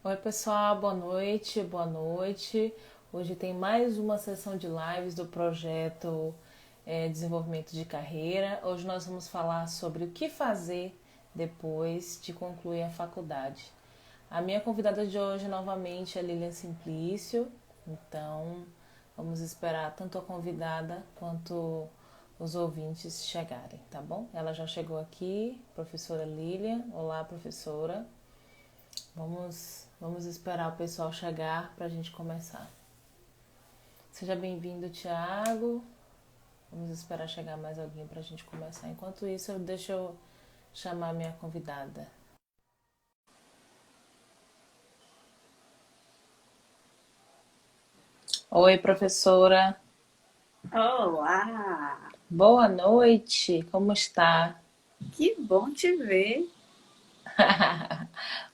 Oi, pessoal, boa noite, boa noite. Hoje tem mais uma sessão de lives do projeto Desenvolvimento de Carreira. Hoje nós vamos falar sobre o que fazer depois de concluir a faculdade. A minha convidada de hoje novamente é Lilian Simplício, então vamos esperar tanto a convidada quanto os ouvintes chegarem, tá bom? Ela já chegou aqui, professora Lilian. Olá, professora. Vamos esperar o pessoal chegar para a gente começar. Seja bem-vindo, Tiago. Vamos esperar chegar mais alguém para a gente começar. Enquanto isso, deixa eu chamar minha convidada. Oi, professora. Olá, Boa noite. Como está? que bom te ver.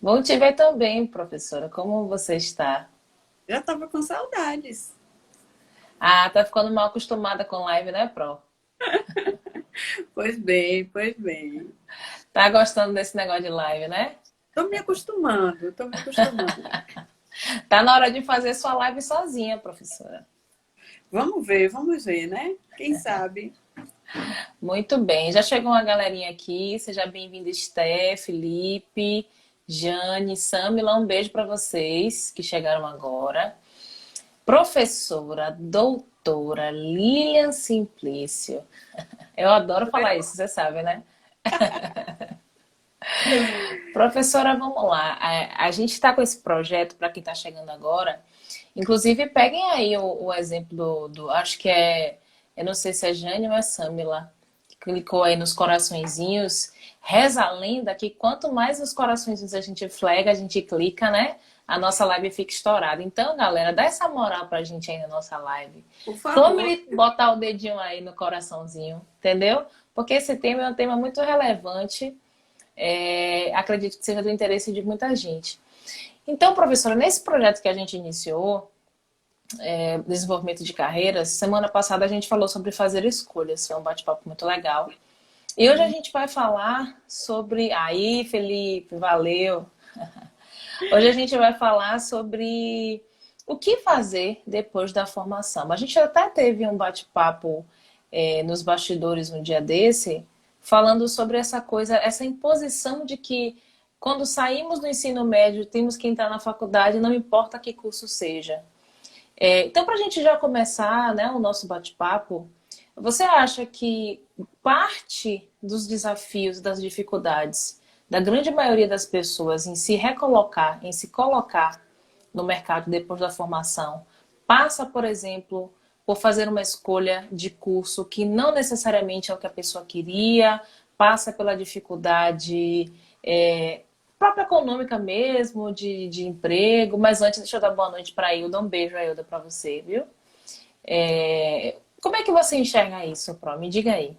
Bom te ver também, professora. Como você está? Já estava com saudades. Ah, tá ficando mal acostumada com live, né, Pro? Pois bem, pois bem. Tá gostando desse negócio de live, né? Tô me acostumando. Tá na hora de fazer sua live sozinha, professora. Vamos ver, né? Quem sabe? Muito bem, já chegou uma galerinha aqui. Seja bem-vinda, Esté, Felipe, Jane, Samila. Um beijo para vocês que chegaram agora. Professora, doutora Lilian Simplício. Eu adoro falar isso, você sabe, né? Professora, vamos lá. A gente está com esse projeto para quem está chegando agora. Inclusive, peguem aí o exemplo acho que é, eu não sei se é Jane ou é Samila, que clicou aí nos coraçõezinhos. Reza a lenda que quanto mais os coraçõezinhos a gente flega, a gente clica, né? A nossa live fica estourada. Então, galera, dá essa moral pra gente aí na nossa live. Por favor. Tome botar o dedinho aí no coraçãozinho, entendeu? Porque esse tema é um tema muito relevante. Acredito que seja do interesse de muita gente. Então, professora, nesse projeto que a gente iniciou, desenvolvimento de carreiras, semana passada a gente falou sobre fazer escolhas, foi um bate-papo muito legal. E hoje a gente vai falar sobre. Aí, Felipe, valeu! Hoje a gente vai falar sobre o que fazer depois da formação. A gente até teve um bate-papo nos bastidores um dia desse, falando sobre essa coisa, essa imposição de que quando saímos do ensino médio temos que entrar na faculdade, não importa que curso seja. Então, para a gente já começar, né, o nosso bate-papo, você acha que parte dos desafios, das dificuldades da grande maioria das pessoas em se recolocar, em se colocar no mercado depois da formação, passa, por exemplo, por fazer uma escolha de curso que não necessariamente é o que a pessoa queria, passa pela dificuldade própria econômica mesmo, de emprego. Mas antes, deixa eu dar boa noite para a Hilda. Um beijo, Hilda, para você, viu? Como é que você enxerga isso, Pro? Me diga aí.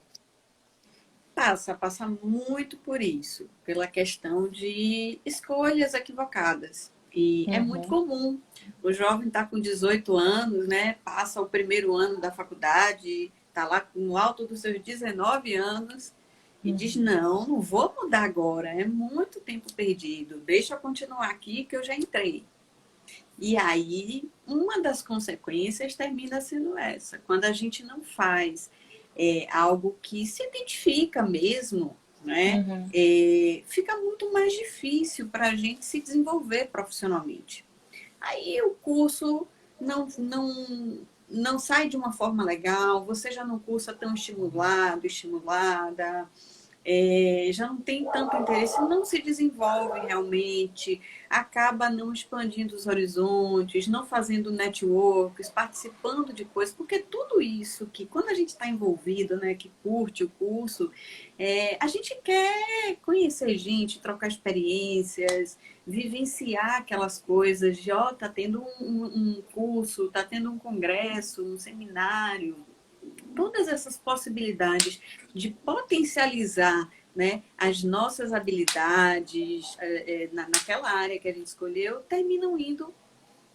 Passa muito por isso, pela questão de escolhas equivocadas. E é muito Uhum, comum. O jovem está com 18 anos, né? Passa o primeiro ano da faculdade, está lá no alto dos seus 19 anos e diz: uhum, Não, não vou mudar agora, é muito tempo perdido, deixa eu continuar aqui que eu já entrei. E aí, uma das consequências termina sendo essa, quando a gente não faz algo que se identifica mesmo, né? uhum, Fica muito mais difícil para a gente se desenvolver profissionalmente. Aí o curso não sai de uma forma legal, você já não cursa tão estimulado, estimulada, já não tem tanto interesse, não se desenvolve realmente, acaba não expandindo os horizontes, não fazendo networks, participando de coisas, porque tudo isso que quando a gente está envolvido, né, que curte o curso, a gente quer conhecer gente, trocar experiências, vivenciar aquelas coisas de, ó, tá tendo um curso, tá tendo um congresso, um seminário, todas essas possibilidades de potencializar, né, as nossas habilidades naquela área que a gente escolheu, terminam indo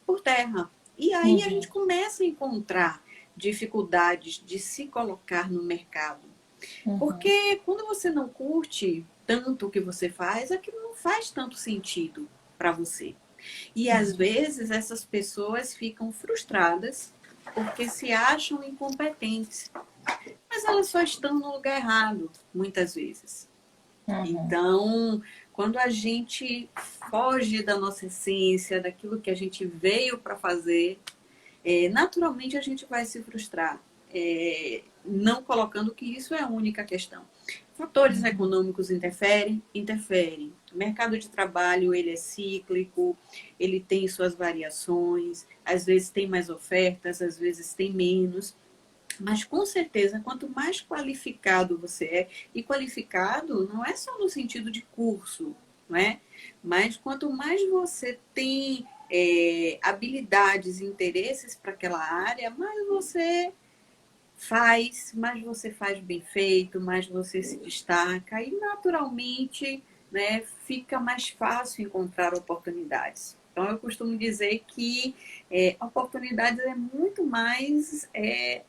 por terra. E aí a uhum, gente começa a encontrar dificuldades de se colocar no mercado. uhum, Porque quando você não curte tanto o que você faz, aquilo não faz tanto sentido para você. E às vezes essas pessoas ficam frustradas porque se acham incompetentes. Mas elas só estão no lugar errado, muitas vezes. Uhum. Então, quando a gente foge da nossa essência, daquilo que a gente veio para fazer, naturalmente a gente vai se frustrar. Não colocando que isso é a única questão. Fatores econômicos interferem? Interferem. O mercado de trabalho, ele é cíclico, ele tem suas variações, às vezes tem mais ofertas, às vezes tem menos. Mas com certeza, quanto mais qualificado você é, e qualificado não é só no sentido de curso, não é? Mas quanto mais você tem habilidades e interesses para aquela área, mais você faz bem feito, mais você se destaca e naturalmente, né, fica mais fácil encontrar oportunidades. Então eu costumo dizer que oportunidades é muito mais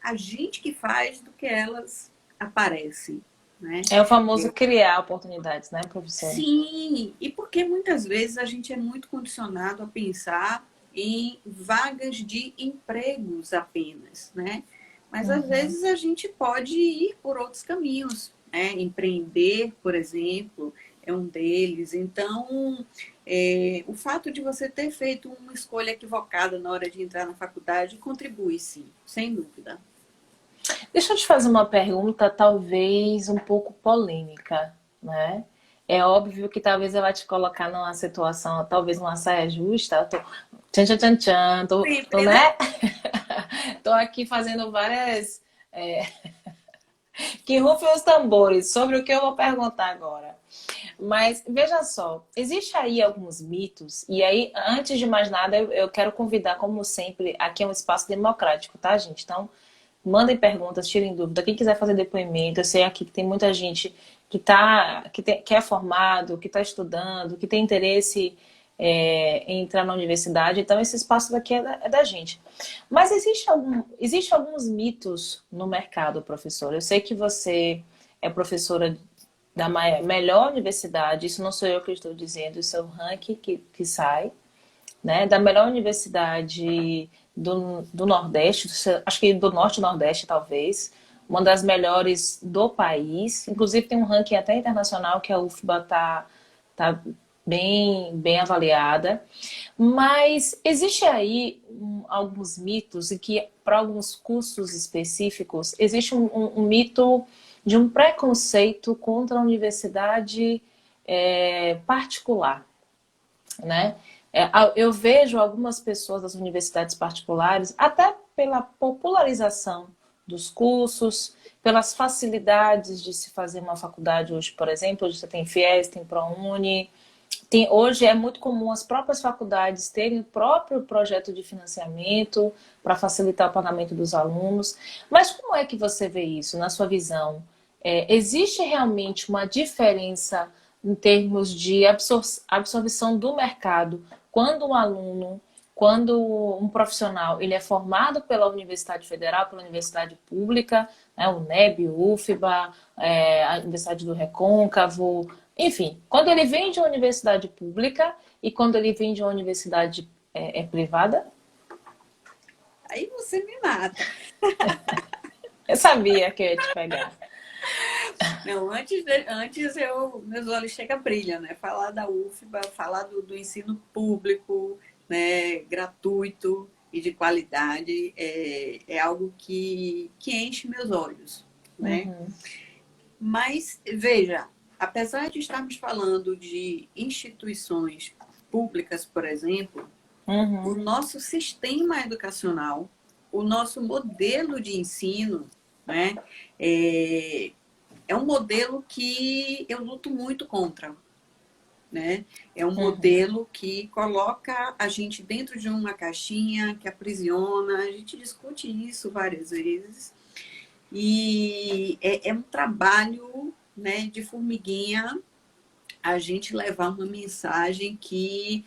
a gente que faz do que elas aparecem, né? É o famoso criar oportunidades, né, professora? Sim, e porque muitas vezes a gente é muito condicionado a pensar em vagas de empregos apenas, né? Mas às Uhum. vezes a gente pode ir por outros caminhos, né? Empreender, por exemplo, é um deles. Então, o fato de você ter feito uma escolha equivocada na hora de entrar na faculdade contribui, sim, sem dúvida. Deixa eu te fazer uma pergunta, talvez um pouco polêmica, né? É óbvio que talvez ela te colocar numa situação, talvez numa saia justa. Eu tô, tchan, tchan, tchan, tchan, tô, Sempre, né? né? Tô aqui fazendo várias. é, que rufem os tambores sobre o que eu vou perguntar agora. Mas veja só, existe aí alguns mitos, e aí, antes de mais nada, eu quero convidar, como sempre, aqui é um espaço democrático, tá, gente? Então, mandem perguntas, tirem dúvida. Quem quiser fazer depoimento, eu sei aqui que tem muita gente que é formado, que está estudando, que tem interesse em entrar na universidade. Então, esse espaço daqui é da gente. Mas existe alguns mitos no mercado, professor. Eu sei que você é professora da melhor universidade, isso não sou eu que estou dizendo, isso é o ranking que sai, né? Da melhor universidade do Nordeste, acho que do Norte e Nordeste, talvez, uma das melhores do país. Inclusive tem um ranking até internacional que a UFBA tá bem avaliada. Mas existe aí alguns mitos e que para alguns cursos específicos existe um mito de um preconceito contra a universidade particular, né? Eu vejo algumas pessoas das universidades particulares, até pela popularização dos cursos, pelas facilidades de se fazer uma faculdade hoje, por exemplo, hoje você tem FIES, tem ProUni, hoje é muito comum as próprias faculdades terem o próprio projeto de financiamento para facilitar o pagamento dos alunos. Mas como é que você vê isso, na sua visão? Existe realmente uma diferença em termos de absorção do mercado quando um aluno, quando um profissional, ele é formado pela Universidade Federal, pela Universidade Pública, né, o UNEB, o UFBA, a Universidade do Recôncavo, enfim, quando ele vem de uma universidade pública e quando ele vem de uma universidade privada? Aí você me mata. Eu sabia que eu ia te pegar. Não, meus olhos chegam a brilhar, né? Falar da UFBA, falar do ensino público, né? Gratuito e de qualidade é algo que enche meus olhos, né? Uhum, Mas, veja, apesar de estarmos falando de instituições públicas, por exemplo, o uhum, nosso sistema educacional, o nosso modelo de ensino, né? É, é um modelo que eu luto muito contra, né? É um uhum. modelo que coloca a gente dentro de uma caixinha, que aprisiona, a gente discute isso várias vezes, e é um trabalho, né, de formiguinha a gente levar uma mensagem que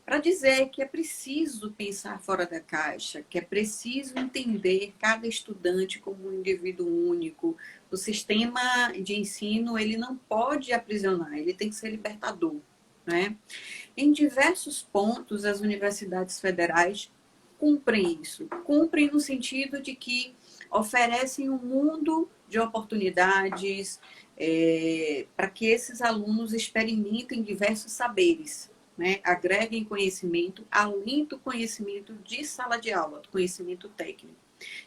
para dizer que é preciso pensar fora da caixa, que é preciso entender cada estudante como um indivíduo único. O sistema de ensino ele não pode aprisionar, ele tem que ser libertador, né? Em diversos pontos, as universidades federais cumprem isso. Cumprem no sentido de que oferecem um mundo de oportunidades para que esses alunos experimentem diversos saberes, né? Agreguem conhecimento, além do conhecimento de sala de aula, do conhecimento técnico.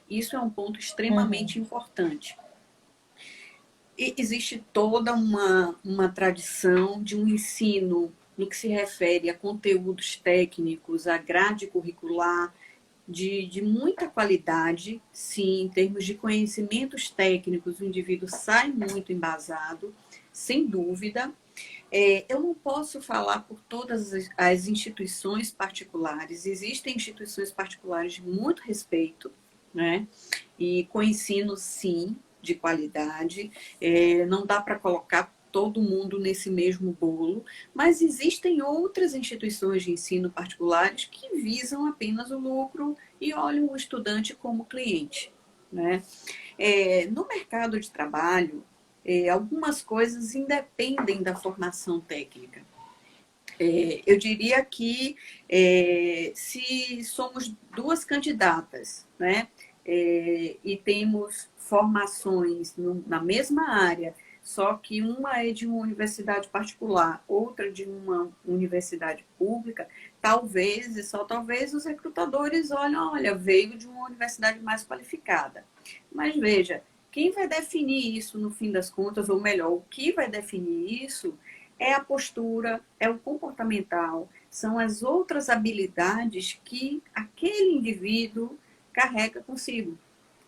Isso é um ponto extremamente importante. E existe toda uma tradição de um ensino no que se refere a conteúdos técnicos, a grade curricular, de muita qualidade, sim, em termos de conhecimentos técnicos, o indivíduo sai muito embasado, sem dúvida. Eu não posso falar por todas as instituições particulares, existem instituições particulares de muito respeito, né? E com ensino, sim, de qualidade, não dá para colocar todo mundo nesse mesmo bolo, mas existem outras instituições de ensino particulares que visam apenas o lucro e olham o estudante como cliente, né? No mercado de trabalho, algumas coisas independem da formação técnica. Eu diria que se somos duas candidatas, né, e temos formações na mesma área, só que uma é de uma universidade particular, outra de uma universidade pública, talvez, e só talvez, os recrutadores olham, olha, veio de uma universidade mais qualificada. Mas veja, quem vai definir isso no fim das contas, ou melhor, o que vai definir isso é a postura, é o comportamental, são as outras habilidades que aquele indivíduo carrega consigo.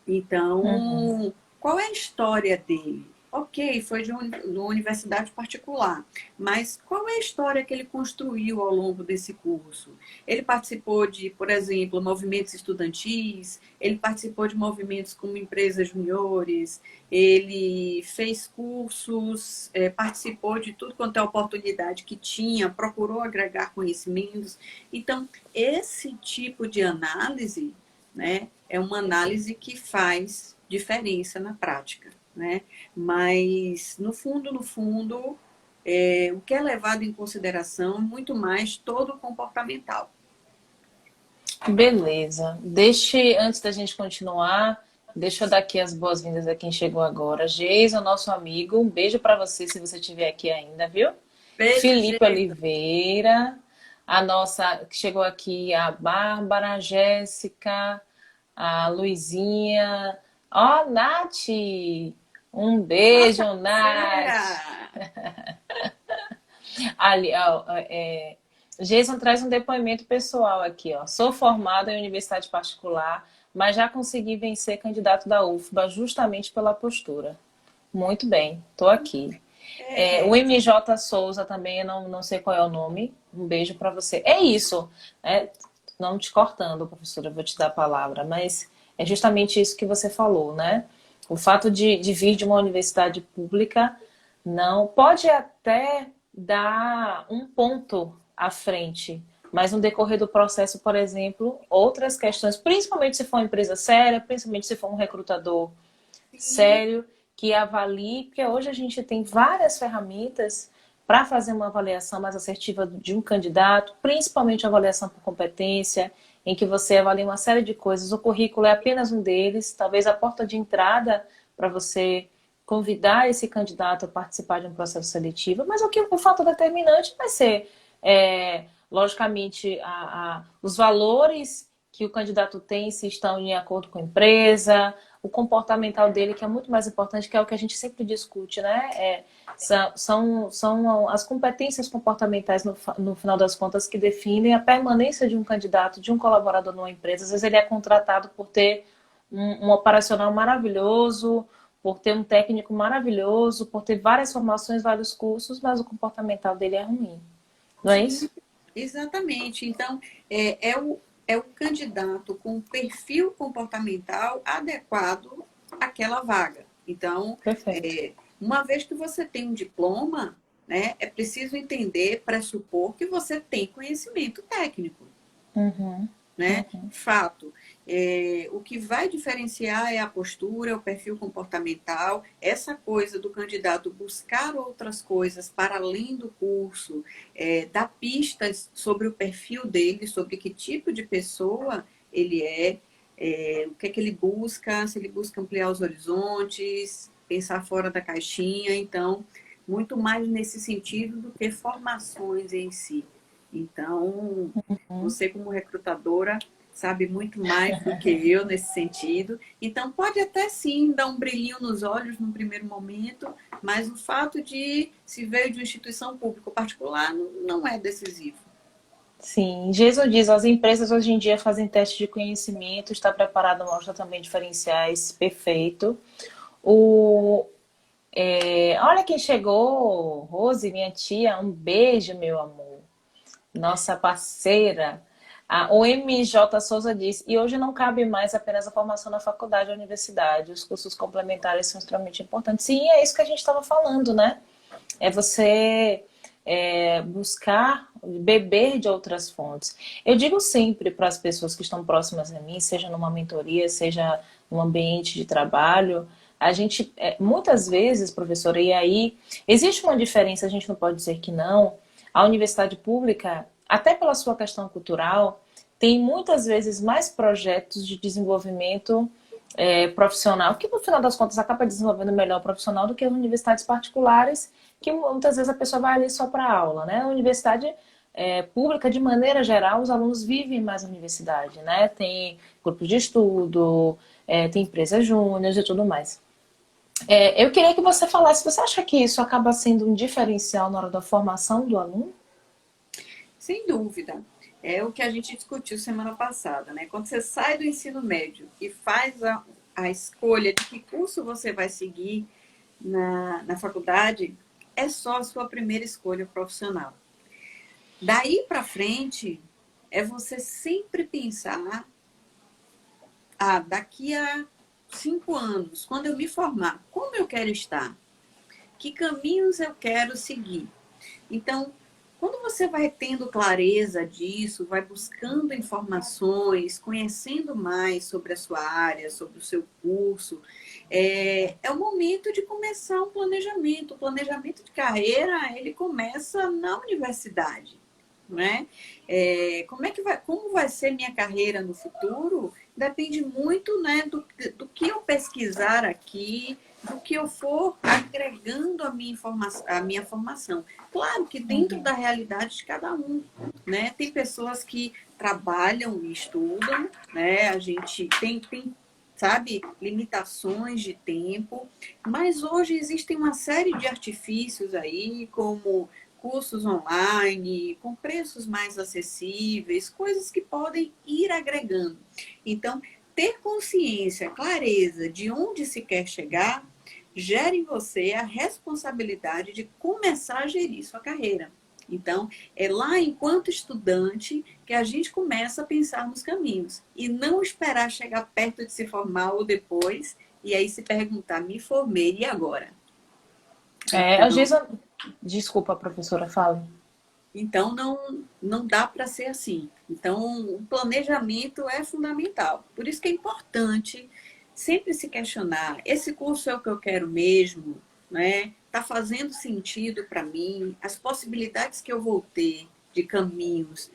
Então, qual é a história dele? Ok, foi de uma universidade particular, mas qual é a história que ele construiu ao longo desse curso? Ele participou de, por exemplo, movimentos estudantis, ele participou de movimentos como empresas juniores, ele fez cursos, participou de tudo quanto é oportunidade que tinha, procurou agregar conhecimentos. Então, esse tipo de análise, né, é uma análise que faz diferença na prática, né? Mas, no fundo, o que é levado em consideração é muito mais todo o comportamental. Beleza. Antes da gente continuar, deixa eu dar aqui as boas-vindas a quem chegou agora. Geison, nosso amigo, um beijo para você se você estiver aqui ainda, viu? Beijo, Felipe gente. Oliveira, a nossa que chegou aqui, a Bárbara, a Jéssica, a Luizinha. Ó, Nath! Um beijo, Nossa Nath! parceira! Ali, ó, Jason traz um depoimento pessoal aqui, ó. Sou formada em universidade particular, mas já consegui vencer candidato da UFBA justamente pela postura. Muito bem, tô aqui. O MJ Souza também, eu não sei qual é o nome. Um beijo para você. É isso, né? Não te cortando, professora, eu vou te dar a palavra, mas é justamente isso que você falou, né? O fato de vir de uma universidade pública não pode até dar um ponto à frente, mas no decorrer do processo, por exemplo, outras questões, principalmente se for uma empresa séria, principalmente se for um recrutador sério, que avalie, porque hoje a gente tem várias ferramentas para fazer uma avaliação mais assertiva de um candidato, principalmente a avaliação por competência, em que você avalia uma série de coisas. O currículo é apenas um deles, talvez a porta de entrada para você convidar esse candidato a participar de um processo seletivo, mas o fato determinante vai ser, logicamente, os valores que o candidato tem, se estão em acordo com a empresa, o comportamental dele, que é muito mais importante, que é o que a gente sempre discute, né? São as competências comportamentais, no final das contas, que definem a permanência de um candidato, de um colaborador numa empresa. Às vezes ele é contratado por ter um operacional maravilhoso, por ter um técnico maravilhoso, por ter várias formações, vários cursos, mas o comportamental dele é ruim. Não é isso? Exatamente. Então, é o candidato com perfil comportamental adequado àquela vaga. Então, Perfeito. uma vez que você tem um diploma, né, é preciso entender, pressupor que você tem conhecimento técnico, Uhum. né? Fato. O que vai diferenciar é a postura, o perfil comportamental, essa coisa do candidato buscar outras coisas para além do curso, dar pistas sobre o perfil dele, sobre que tipo de pessoa ele o que é que ele busca, se ele busca ampliar os horizontes, pensar fora da caixinha, então, muito mais nesse sentido do que formações em si. Então, você como recrutadora sabe muito mais do que eu nesse sentido. Então, pode até sim dar um brilhinho nos olhos no primeiro momento, mas o fato de se veio de uma instituição pública ou particular não é decisivo. Sim, Jesus diz, as empresas hoje em dia fazem teste de conhecimento, está preparado, mostra também diferenciais, perfeito. O, olha quem chegou, Rose, minha tia, um beijo, meu amor. Nossa parceira. O MJ Souza diz, e hoje não cabe mais apenas a formação na faculdade ou universidade, os cursos complementares são extremamente importantes. Sim, é isso que a gente estava falando, né? É você buscar beber de outras fontes. Eu digo sempre para as pessoas que estão próximas a mim, seja numa mentoria, seja num ambiente de trabalho, a gente, muitas vezes, professora, e aí existe uma diferença, a gente não pode dizer que não. A universidade pública, até pela sua questão cultural, tem muitas vezes mais projetos de desenvolvimento profissional, que no final das contas acaba desenvolvendo melhor profissional do que as universidades particulares, que muitas vezes a pessoa vai ali só para aula, né? A universidade pública, de maneira geral, os alunos vivem mais na universidade, né? Tem grupo de estudo, tem empresas júniores e tudo mais. Eu queria que você falasse, você acha que isso acaba sendo um diferencial na hora da formação do aluno? Sem dúvida. É o que a gente discutiu semana passada, né? Quando você sai do ensino médio e faz a escolha de que curso você vai seguir na faculdade, é só a sua primeira escolha profissional. Daí para frente, é você sempre pensar, daqui a 5 anos, quando eu me formar, como eu quero estar? Que caminhos eu quero seguir? Então, quando você vai tendo clareza disso, vai buscando informações, conhecendo mais sobre a sua área, sobre o seu curso, é o momento de começar um planejamento. O planejamento de carreira, ele começa na universidade, né? Como vai ser minha carreira no futuro? Depende muito, né, do que eu pesquisar aqui, do que eu for agregando a minha formação. Claro que dentro da realidade de cada um, né? Tem pessoas que trabalham e estudam, né? A gente tem sabe, limitações de tempo, mas hoje existem uma série de artifícios aí, como cursos online, com preços mais acessíveis, coisas que podem ir agregando. Então, ter consciência, clareza de onde se quer chegar, gera em você a responsabilidade de começar a gerir sua carreira. Então, é lá enquanto estudante que a gente começa a pensar nos caminhos e não esperar chegar perto de se formar ou depois e aí se perguntar, me formei, e agora? Às Então, vezes, desculpa, professora, fala. Então, não dá para ser assim. Então, o planejamento é fundamental. Por isso que é importante sempre se questionar: esse curso é o que eu quero mesmo? Né? Está fazendo sentido para mim? As possibilidades que eu vou ter de caminhos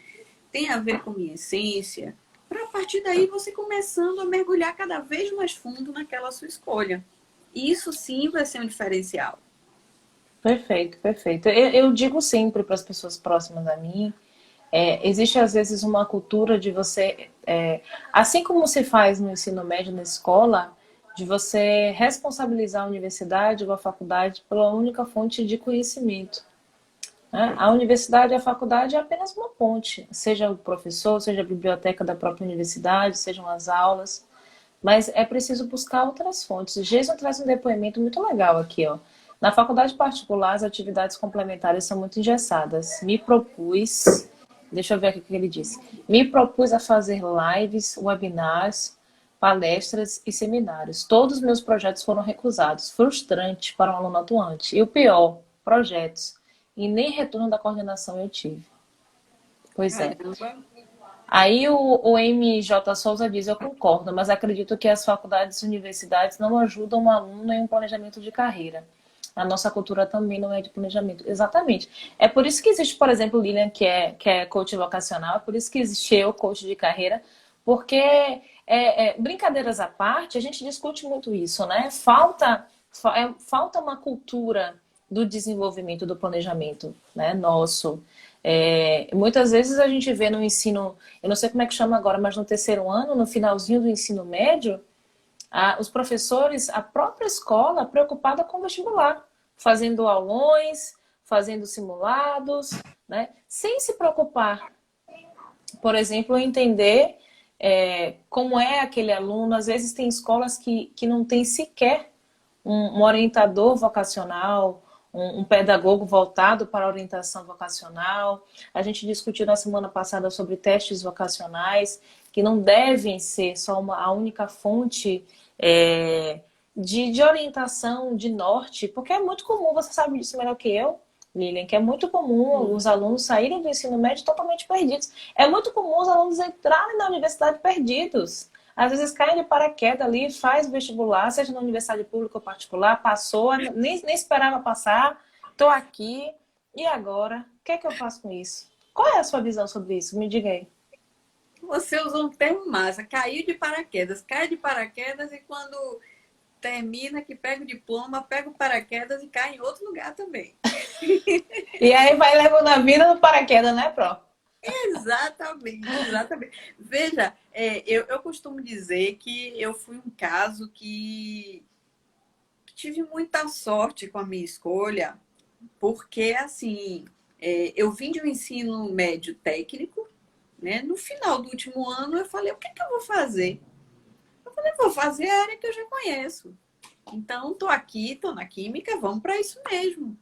têm a ver com minha essência? Para a partir daí você começando a mergulhar cada vez mais fundo naquela sua escolha. E isso sim vai ser um diferencial. Perfeito, perfeito. Eu digo sempre para as pessoas próximas a mim, existe às vezes uma cultura de você, assim como se faz no ensino médio na escola, de você responsabilizar a universidade ou a faculdade pela única fonte de conhecimento, né? A universidade e a faculdade é apenas uma ponte, seja o professor, seja a biblioteca da própria universidade, sejam as aulas, mas é preciso buscar outras fontes. O Jason traz um depoimento muito legal aqui, ó. Na faculdade particular, as atividades complementares são muito engessadas. Deixa eu ver aqui o que ele disse. Me propus a fazer lives, webinars, palestras e seminários. Todos os meus projetos foram recusados. Frustrante para um aluno atuante. E o pior, projetos. E nem retorno da coordenação eu tive. Pois é. Caramba. Aí o MJ Souza diz, eu concordo, mas acredito que as faculdades e universidades não ajudam um aluno em um planejamento de carreira. A nossa cultura também não é de planejamento. Exatamente. É por isso que existe, por exemplo, Lilian, que é coach vocacional, é por isso que existe eu, coach de carreira, porque, brincadeiras à parte, a gente discute muito isso, né? Falta uma cultura do desenvolvimento do planejamento, né, nosso. Muitas vezes a gente vê no ensino, eu não sei como é que chama agora, mas no terceiro ano, no finalzinho do ensino médio, os professores, a própria escola, preocupada com o vestibular, fazendo aulões, fazendo simulados, né, sem se preocupar, por exemplo, em entender como é aquele aluno. Às vezes tem escolas que não tem sequer um orientador vocacional, um pedagogo voltado para a orientação vocacional. A gente discutiu na semana passada sobre testes vocacionais, que não devem ser só a única fonte de orientação, de norte, porque é muito comum, você sabe disso melhor que eu, Lilian, que é muito comum os alunos saírem do ensino médio totalmente perdidos. É muito comum os alunos entrarem na universidade perdidos. Às vezes caem de paraquedas ali, faz vestibular, seja na universidade pública ou particular, passou, nem esperava passar, estou aqui, e agora? O que é que eu faço com isso? Qual é a sua visão sobre isso? Me diga aí. Você usou um termo massa, caiu de paraquedas. Cai de paraquedas e quando termina, que pega o diploma, pega o paraquedas e cai em outro lugar também. E aí vai levando a vida no paraquedas, né, Pro? Exatamente, exatamente. Veja, eu costumo dizer que eu fui um caso que tive muita sorte com a minha escolha, porque, assim, eu vim de um ensino médio técnico, né? No final do último ano, eu falei, o que é que eu vou fazer? Eu falei, vou fazer a área que eu já conheço. Então, estou aqui, estou na química, vamos para isso mesmo.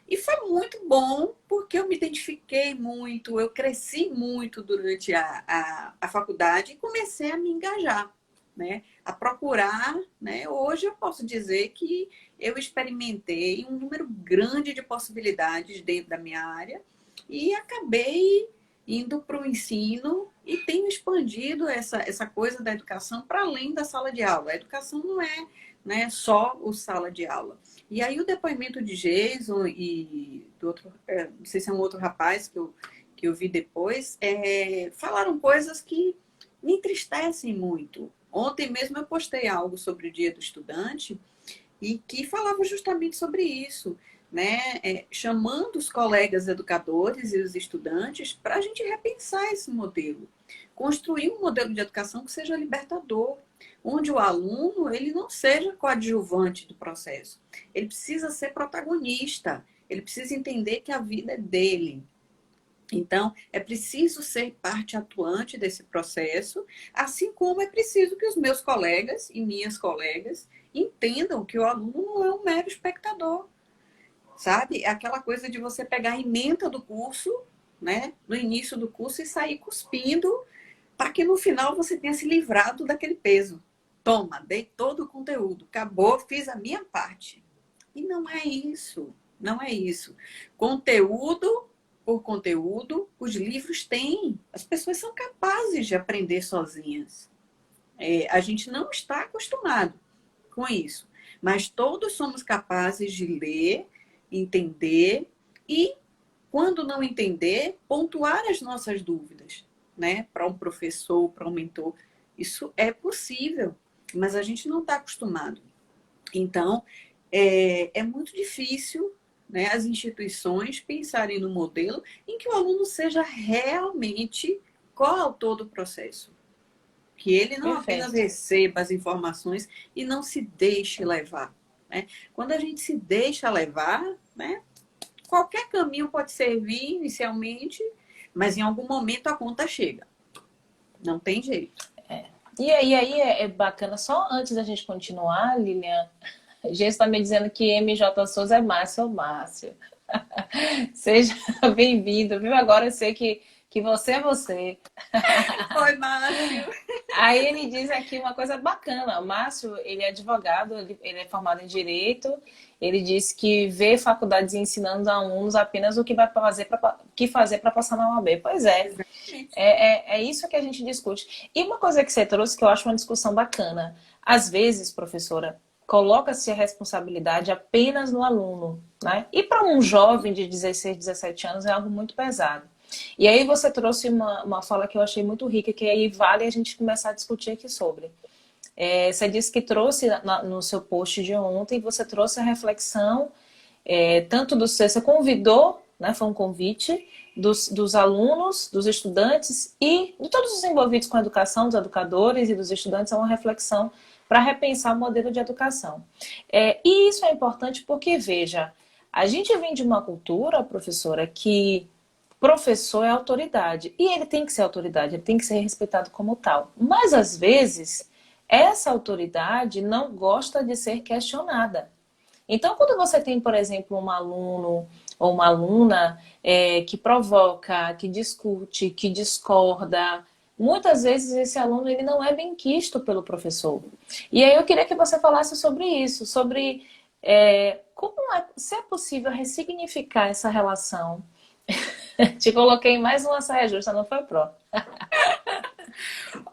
E foi muito bom, porque eu me identifiquei muito, eu cresci muito durante a faculdade e comecei a me engajar, né? A procurar, né? Hoje eu posso dizer que eu experimentei um número grande de possibilidades dentro da minha área e acabei indo para o ensino e tenho expandido essa coisa da educação para além da sala de aula. A educação não é, né, só o sala de aula. E aí o depoimento de Jason e do outro, não sei se é um outro rapaz que eu vi depois, falaram coisas que me entristecem muito. Ontem mesmo eu postei algo sobre o Dia do Estudante e que falava justamente sobre isso, né? Chamando os colegas educadores e os estudantes para a gente repensar esse modelo. Construir um modelo de educação que seja libertador, onde o aluno ele não seja coadjuvante do processo. Ele precisa ser protagonista, ele precisa entender que a vida é dele. Então, é preciso ser parte atuante desse processo, assim como é preciso que os meus colegas e minhas colegas entendam que o aluno não é um mero espectador, sabe? É aquela coisa de você pegar a ementa do curso, né, no início do curso e sair cuspindo para que no final você tenha se livrado daquele peso. Toma, dei todo o conteúdo, acabou, fiz a minha parte. E não é isso, não é isso. Conteúdo por conteúdo, os livros têm. As pessoas são capazes de aprender sozinhas. A gente não está acostumado com isso, mas todos somos capazes de ler, entender e, quando não entender, pontuar as nossas dúvidas, né? Para um professor, para um mentor. Isso é possível, mas a gente não está acostumado. Então, é muito difícil, né, as instituições pensarem no modelo em que o aluno seja realmente coautor do processo. Que ele não apenas Perfeito. receba as informações e não se deixe levar, né? Quando a gente se deixa levar, né, qualquer caminho pode servir inicialmente, mas em algum momento a conta chega. Não tem jeito. E aí é bacana, só antes da gente continuar, Lilian, a gente está me dizendo que MJ Souza é Márcio ou Márcio. Seja bem-vindo, viu? Agora eu sei que você é você. Oi, Márcio. Aí ele diz aqui uma coisa bacana. O Márcio, ele é advogado, ele é formado em Direito. Ele diz que vê faculdades ensinando os alunos apenas o que vai fazer para passar na OAB. Pois é, Exatamente. é isso que a gente discute. E uma coisa que você trouxe que eu acho uma discussão bacana. Às vezes, professora, coloca-se a responsabilidade apenas no aluno, né? E para um jovem de 16, 17 anos é algo muito pesado. E aí você trouxe uma fala que eu achei muito rica, que aí vale a gente começar a discutir aqui sobre. Você disse que trouxe no seu post de ontem, você trouxe a reflexão, tanto do seu, você convidou, né, foi um convite, dos alunos, dos estudantes e de todos os envolvidos com a educação, dos educadores e dos estudantes, a uma reflexão para repensar o modelo de educação. E isso é importante porque, veja, a gente vem de uma cultura, professora, que professor é autoridade. E ele tem que ser autoridade, ele tem que ser respeitado como tal. Mas, às vezes, essa autoridade não gosta de ser questionada. Então, quando você tem, por exemplo, um aluno ou uma aluna que provoca, que discute, que discorda, muitas vezes esse aluno ele não é bem quisto pelo professor. E aí eu queria que você falasse sobre isso, sobre se é possível ressignificar essa relação. Te coloquei em mais uma saia justa, não foi, Pro?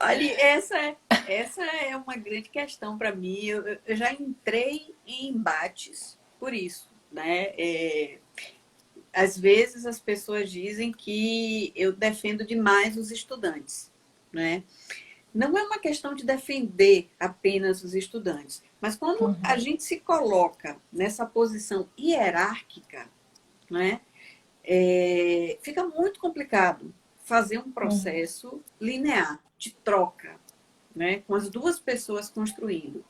Olha, essa é uma grande questão para mim. Eu já entrei em embates por isso, né? Às vezes as pessoas dizem que eu defendo demais os estudantes, né? Não é uma questão de defender apenas os estudantes, mas quando a Uhum, gente se coloca nessa posição hierárquica, né? Fica muito complicado fazer um uhum, processo linear de troca, né, com as duas pessoas construindo.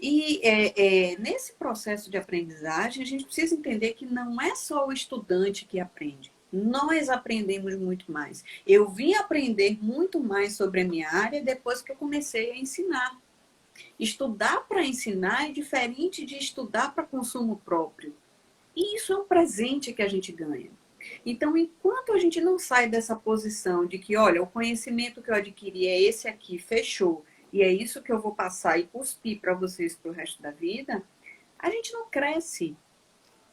E nesse processo de aprendizagem, a gente precisa entender que não é só o estudante que aprende. Nós aprendemos muito mais. Eu vim aprender muito mais sobre a minha área depois que eu comecei a ensinar. Estudar para ensinar é diferente de estudar para consumo próprio. E isso é um presente que a gente ganha. Então, enquanto a gente não sai dessa posição de que, olha, o conhecimento que eu adquiri é esse aqui, fechou, e é isso que eu vou passar e cuspir para vocês para o resto da vida, a gente não cresce,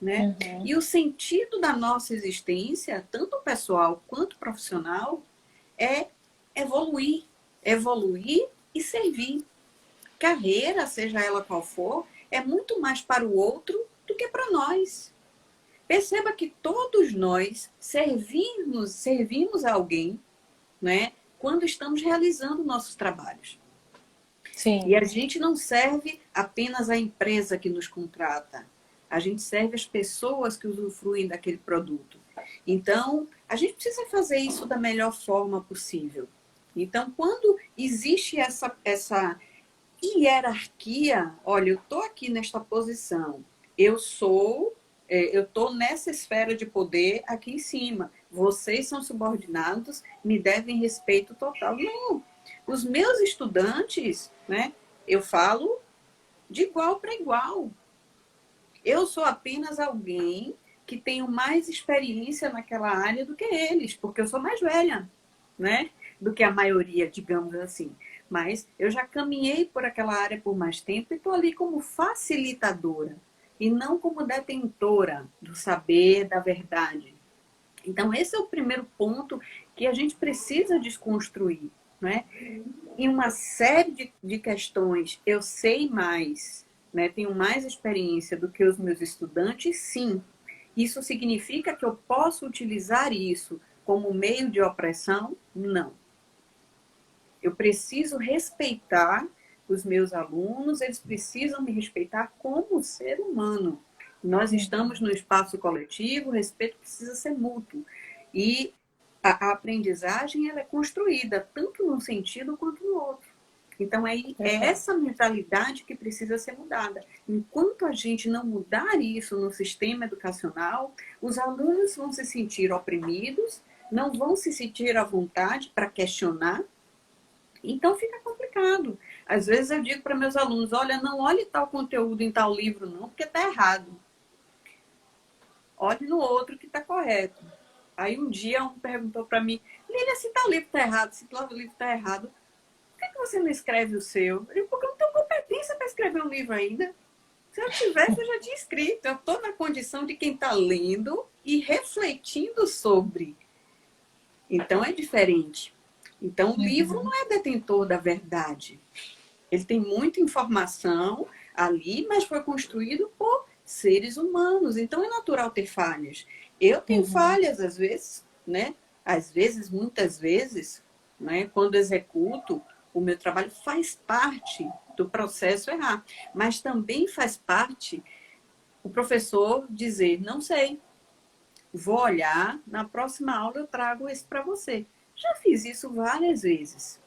né? uhum. E o sentido da nossa existência, tanto pessoal quanto profissional, é evoluir, evoluir e servir. Carreira, seja ela qual for, é muito mais para o outro do que para nós. Perceba que todos nós servimos a alguém, né, quando estamos realizando nossos trabalhos. E Sim. a gente não serve apenas a empresa que nos contrata. A gente serve as pessoas que usufruem daquele produto. Então, a gente precisa fazer isso da melhor forma possível. Então, quando existe essa hierarquia, olha, eu estou aqui nesta posição, eu estou nessa esfera de poder aqui em cima. Vocês são subordinados, me devem respeito total. Não, os meus estudantes, né? Eu falo de igual para igual. Eu sou apenas alguém que tenho mais experiência naquela área do que eles, porque eu sou mais velha, né? Do que a maioria, digamos assim. Mas eu já caminhei por aquela área por mais tempo e estou ali como facilitadora e não como detentora do saber, da verdade. Então, esse é o primeiro ponto que a gente precisa desconstruir, né? Em uma série de questões, eu sei mais, né? Tenho mais experiência do que os meus estudantes, sim. Isso significa que eu posso utilizar isso como meio de opressão? Não. Eu preciso respeitar os meus alunos, eles precisam me respeitar como ser humano. Nós estamos no espaço coletivo, o respeito precisa ser mútuo. E a aprendizagem ela é construída tanto num sentido quanto no outro. Então, é Perfeito. essa mentalidade que precisa ser mudada. Enquanto a gente não mudar isso no sistema educacional, os alunos vão se sentir oprimidos, não vão se sentir à vontade para questionar, então fica complicado. Às vezes eu digo para meus alunos, olha, não olhe tal conteúdo em tal livro não, porque está errado. Olhe no outro que está correto. Aí um dia um perguntou para mim, Lília, se tal livro está errado, se tal livro está errado, que você não escreve o seu? Eu digo, porque eu não tenho competência para escrever um livro ainda. Se eu tivesse, eu já tinha escrito. Eu estou na condição de quem está lendo e refletindo sobre. Então, é diferente. Então, o livro não é detentor da verdade. Ele tem muita informação ali, mas foi construído por seres humanos. Então, é natural ter falhas. Eu tenho falhas, às vezes, né? Às vezes, muitas vezes, né? Quando executo, o meu trabalho faz parte do processo errar. Mas também faz parte o professor dizer, não sei, vou olhar, na próxima aula eu trago isso para você. Já fiz isso várias vezes.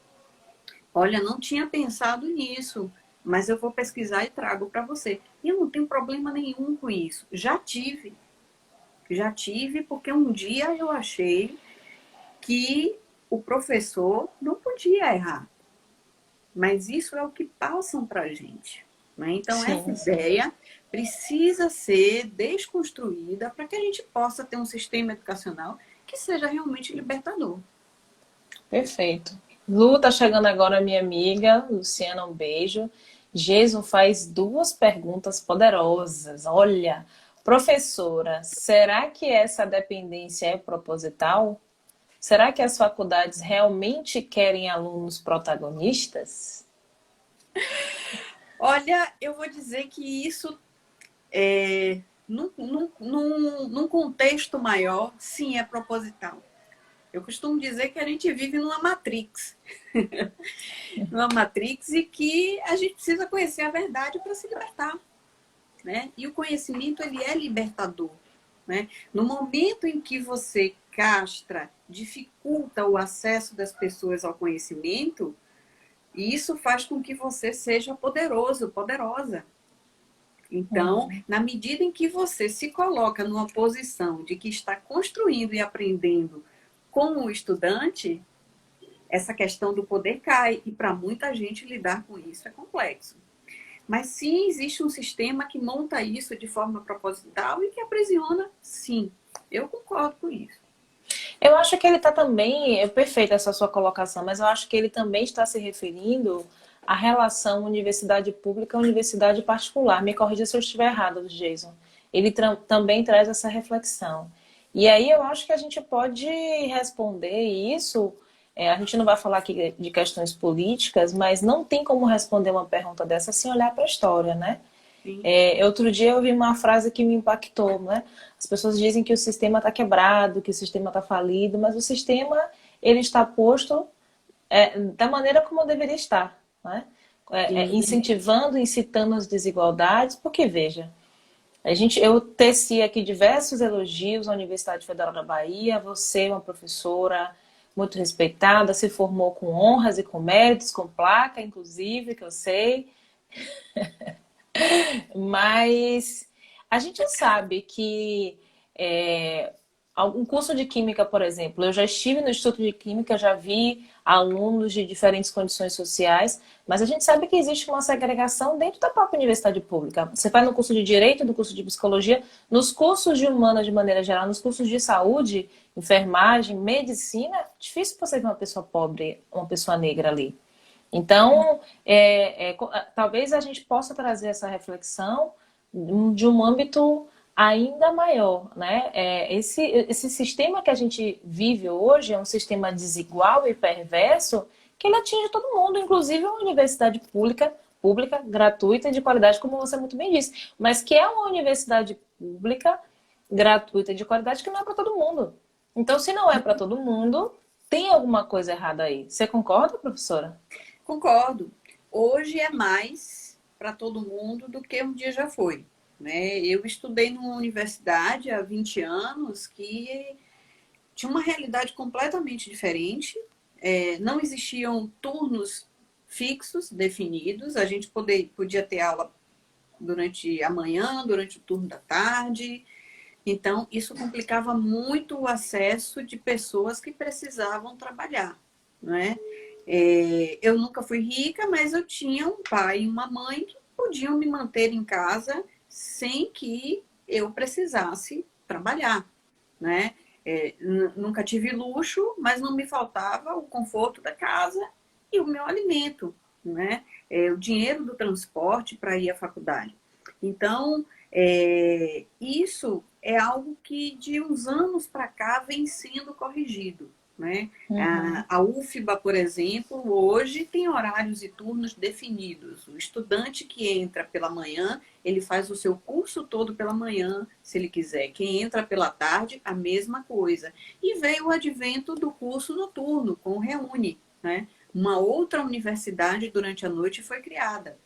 Olha, não tinha pensado nisso, mas eu vou pesquisar e trago para você. E eu não tenho problema nenhum com isso. Já tive, porque um dia eu achei que o professor não podia errar. Mas isso é o que passam para a gente. Né? Então, essa ideia precisa ser desconstruída para que a gente possa ter um sistema educacional que seja realmente libertador. Perfeito. Lu, tá chegando agora minha amiga, Luciana, um beijo. Jason faz duas perguntas poderosas. Olha, professora, será que essa dependência é proposital? Será que as faculdades realmente querem alunos protagonistas? Olha, eu vou dizer que isso, num contexto maior, sim, é proposital. Eu costumo dizer que a gente vive numa matrix. Numa matrix e que a gente precisa conhecer a verdade para se libertar. Né? E o conhecimento, ele é libertador. Né? No momento em que você castra, dificulta o acesso das pessoas ao conhecimento, isso faz com que você seja poderoso, poderosa. Então, na medida em que você se coloca numa posição de que está construindo e aprendendo com o estudante, essa questão do poder cai. E para muita gente lidar com isso é complexo. Mas sim, existe um sistema que monta isso de forma proposital e que aprisiona, sim. Eu concordo com isso. Eu acho que ele está também, é perfeita essa sua colocação, mas eu acho que ele também está se referindo à relação universidade pública-universidade particular. Me corrija se eu estiver errado, Jason. Ele também traz essa reflexão. E aí eu acho que a gente pode responder isso. A gente não vai falar aqui de questões políticas, mas não tem como responder uma pergunta dessa sem olhar para a história, né? Outro dia eu vi uma frase que me impactou, né? As pessoas dizem que o sistema está quebrado, que o sistema está falido, mas o sistema ele está posto da maneira como deveria estar, né? Incentivando, incitando as desigualdades, porque veja, eu teci aqui diversos elogios à Universidade Federal da Bahia. Você é uma professora muito respeitada, se formou com honras e com méritos, com placa, inclusive, que eu sei. Mas a gente sabe que um curso de química, por exemplo, eu já estive no Instituto de Química, já vi alunos de diferentes condições sociais, mas a gente sabe que existe uma segregação dentro da própria universidade pública. Você vai no curso de Direito, no curso de Psicologia, nos cursos de Humanas de maneira geral, nos cursos de Saúde, Enfermagem, Medicina, difícil você ver uma pessoa pobre, uma pessoa negra ali. Então, talvez a gente possa trazer essa reflexão de um âmbito ainda maior, né? Esse sistema que a gente vive hoje é um sistema desigual e perverso que ele atinge todo mundo, inclusive uma universidade pública, gratuita e de qualidade, como você muito bem disse, mas que é uma universidade pública, gratuita e de qualidade que não é para todo mundo. Então, se não é para todo mundo, tem alguma coisa errada aí. Você concorda, professora? Concordo. Hoje é mais para todo mundo do que um dia já foi. Né? Eu estudei numa universidade há 20 anos que tinha uma realidade completamente diferente. Não existiam turnos fixos, definidos. A gente podia ter aula durante a manhã, durante o turno da tarde. Então, isso complicava muito o acesso de pessoas que precisavam trabalhar. Né? Eu nunca fui rica, mas eu tinha um pai e uma mãe que podiam me manter em casa sem que eu precisasse trabalhar, né? Nunca tive luxo, mas não me faltava o conforto da casa e o meu alimento, né? O dinheiro do transporte para ir à faculdade. Então, isso é algo que de uns anos para cá vem sendo corrigido. Né? Uhum. A UFBA, por exemplo, hoje tem horários e turnos definidos. O estudante que entra pela manhã, ele faz o seu curso todo pela manhã, se ele quiser. Quem entra pela tarde, a mesma coisa. E veio o advento do curso noturno, com o Reúne. Né? Uma outra universidade durante a noite foi criada.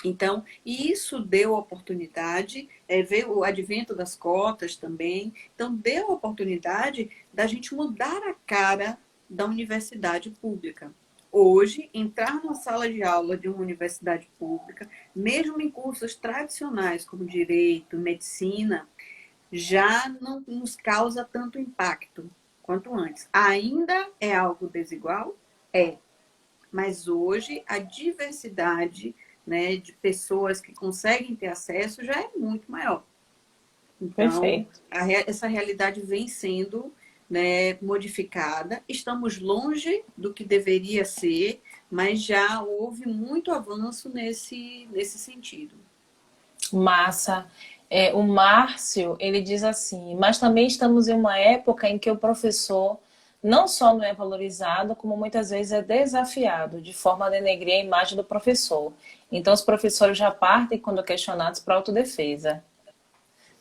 Então, isso deu oportunidade, veio o advento das cotas também, então deu oportunidade da gente mudar a cara da universidade pública. Hoje, entrar na sala de aula de uma universidade pública, mesmo em cursos tradicionais como direito, medicina, já não nos causa tanto impacto quanto antes. Ainda é algo desigual? É, mas hoje a diversidade, né, de pessoas que conseguem ter acesso já é muito maior. Então, Perfeito. essa realidade vem sendo, né, modificada. Estamos longe do que deveria ser, mas já houve muito avanço nesse sentido. Massa. O Márcio, ele diz assim, mas também estamos em uma época em que o professor não só não é valorizado, como muitas vezes é desafiado, de forma a denegrir a imagem do professor. Então, os professores já partem, quando questionados, para autodefesa.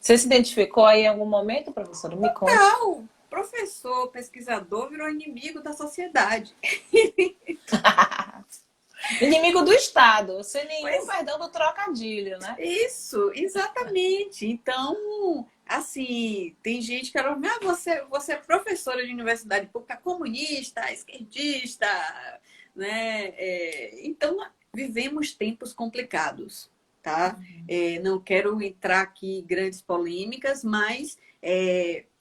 Você se identificou aí em algum momento, professor? Me conte. Não, professor, pesquisador virou inimigo da sociedade. Inimigo do Estado, sem nenhum Pois perdão do trocadilho, né? isso, exatamente. Então, assim, tem gente que fala, você é professora de universidade pública comunista, esquerdista, né? Então, vivemos tempos complicados, tá? Não quero entrar aqui em grandes polêmicas, mas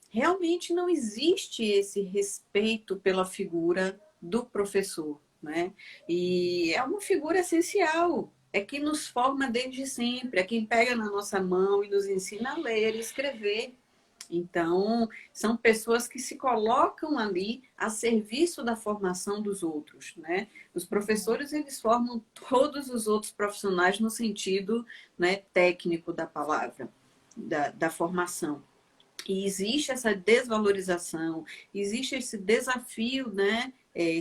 realmente não existe esse respeito pela figura do professor, né? E é uma figura essencial, é quem nos forma desde sempre, é quem pega na nossa mão e nos ensina a ler e escrever. Então, são pessoas que se colocam ali a serviço da formação dos outros, né? Os professores, eles formam todos os outros profissionais no sentido, né, técnico da palavra, da formação. E existe essa desvalorização, existe esse desafio, né,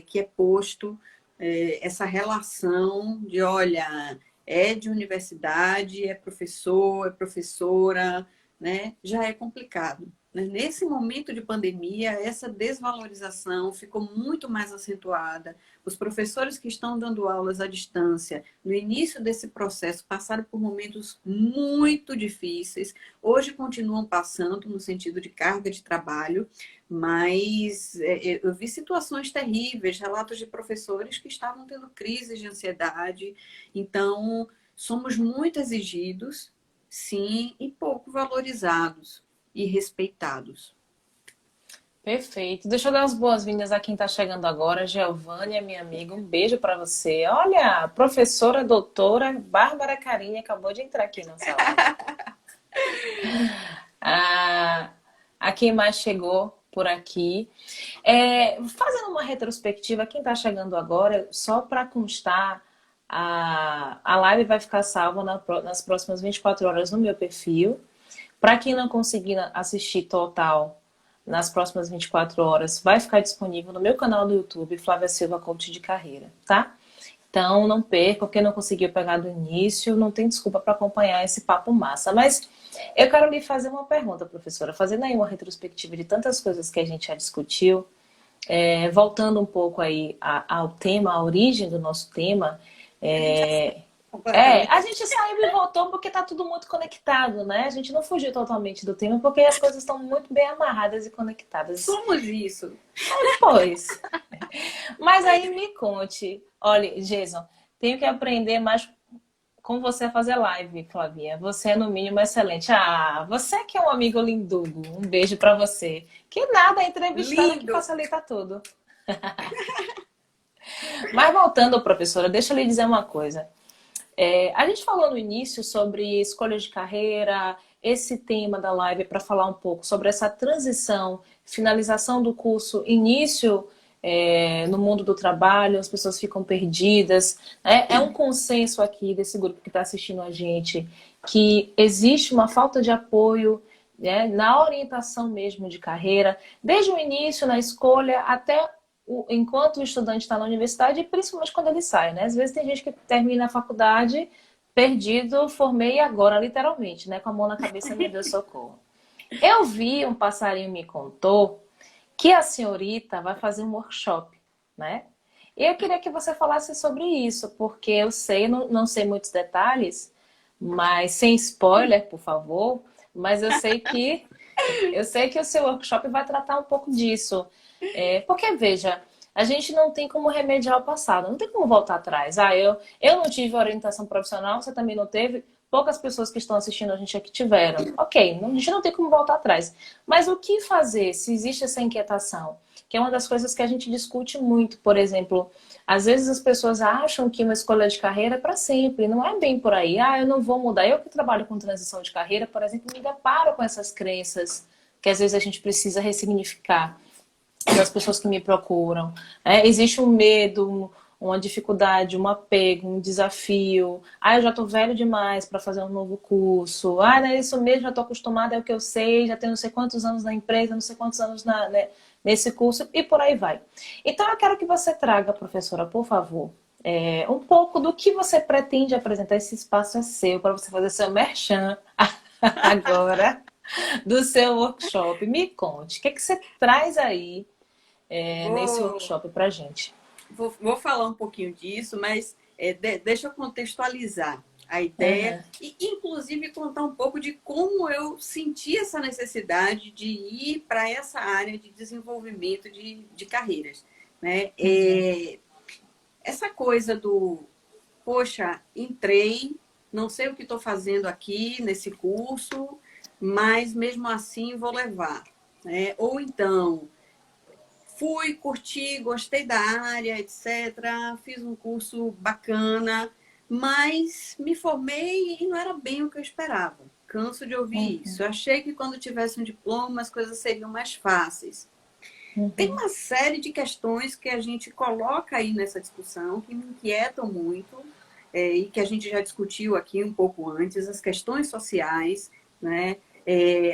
que é posto, essa relação de, olha, é de universidade, é professor, é professora, né, já é complicado. Nesse momento de pandemia, essa desvalorização ficou muito mais acentuada. Os professores que estão dando aulas à distância, no início desse processo, passaram por momentos muito difíceis. Hoje continuam passando no sentido de carga de trabalho, mas eu vi situações terríveis, relatos de professores que estavam tendo crises de ansiedade. Então, somos muito exigidos, sim, e pouco valorizados e respeitados. Perfeito. Deixa eu dar as boas-vindas a quem está chegando agora. Giovânia, minha amiga, um beijo para você. Olha, a professora doutora Bárbara Carinha acabou de entrar aqui na nossa live. A quem mais chegou por aqui. Fazendo uma retrospectiva, quem está chegando agora, só para constar, a live vai ficar salva nas próximas 24 horas no meu perfil. Para quem não conseguir assistir total nas próximas 24 horas, vai ficar disponível no meu canal do YouTube, Flávia Silva Coach de Carreira, tá? Então, não perca, quem não conseguiu pegar do início, não tem desculpa para acompanhar esse papo massa. Mas eu quero lhe fazer uma pergunta, professora, fazendo aí uma retrospectiva de tantas coisas que a gente já discutiu, voltando um pouco aí ao tema, à origem do nosso tema. A gente já sabe completamente. A gente saiu e voltou porque tá tudo muito conectado, né? A gente não fugiu totalmente do tema porque as coisas estão muito bem amarradas e conectadas. Somos isso. Pois. Mas aí me conte. Olha, Jason, tenho que aprender mais com você a fazer live, Flavinha. Você é, no mínimo, excelente. Você que é um amigo lindugo. Um beijo pra você. Que nada, a entrevistada que Lindo. facilita tudo. Mas voltando, professora, deixa eu lhe dizer uma coisa. A gente falou no início sobre escolha de carreira, esse tema da live para falar um pouco sobre essa transição, finalização do curso, início no mundo do trabalho, as pessoas ficam perdidas. Né? É um consenso aqui desse grupo que está assistindo a gente que existe uma falta de apoio, né, na orientação mesmo de carreira, desde o início, na escolha, até enquanto o estudante está na universidade e principalmente quando ele sai. Né? Às vezes tem gente que termina a faculdade perdido, formei agora, literalmente, né, com a mão na cabeça, meu Deus, socorro. Eu vi, um passarinho me contou que a senhorita vai fazer um workshop, né? E eu queria que você falasse sobre isso, porque eu sei, não sei muitos detalhes, mas sem spoiler, por favor, mas eu sei que o seu workshop vai tratar um pouco disso. Porque, veja, a gente não tem como remediar o passado, não tem como voltar atrás. Eu não tive orientação profissional, você também não teve, poucas pessoas que estão assistindo a gente aqui tiveram. Ok, a gente não tem como voltar atrás. Mas o que fazer se existe essa inquietação? Que é uma das coisas que a gente discute muito. Por exemplo, às vezes as pessoas acham que uma escolha de carreira é para sempre. Não é bem por aí. Eu não vou mudar. Eu que trabalho com transição de carreira, por exemplo, me deparo com essas crenças que às vezes a gente precisa ressignificar das pessoas que me procuram. Existe um medo, uma dificuldade, um apego, um desafio. Eu já estou velho demais para fazer um novo curso. Não é isso mesmo, já estou acostumada, é o que eu sei, já tenho não sei quantos anos na empresa, não sei quantos anos nesse curso, e por aí vai. Então, eu quero que você traga, professora, por favor, um pouco do que você pretende apresentar. Esse espaço é seu, para você fazer seu merchan agora do seu workshop. Me conte, o que você traz aí nesse Vou, workshop para gente? vou falar um pouquinho disso, mas deixa eu contextualizar a ideia Uhum. e, inclusive, contar um pouco de como eu senti essa necessidade de ir para essa área de desenvolvimento de carreiras. Né? Uhum. Essa coisa do, poxa, entrei, não sei o que estou fazendo aqui nesse curso, mas mesmo assim vou levar. Né? Ou então, fui, curti, gostei da área, etc. Fiz um curso bacana, mas me formei e não era bem o que eu esperava. Canso de ouvir Uhum. isso. Eu achei que quando tivesse um diploma as coisas seriam mais fáceis. Tem Uhum. uma série de questões que a gente coloca aí nessa discussão que me inquietam muito e que a gente já discutiu aqui um pouco antes, as questões sociais, né?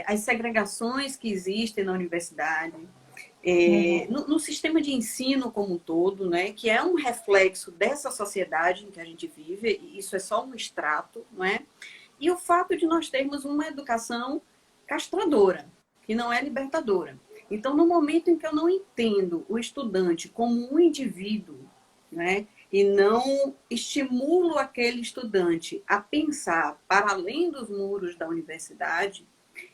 As segregações que existem na universidade, Uhum. no sistema de ensino como um todo, né, que é um reflexo dessa sociedade em que a gente vive, e isso é só um extrato, não é? E o fato de nós termos uma educação castradora, que não é libertadora. Então, no momento em que eu não entendo o estudante como um indivíduo, né, e não estimulo aquele estudante a pensar para além dos muros da universidade,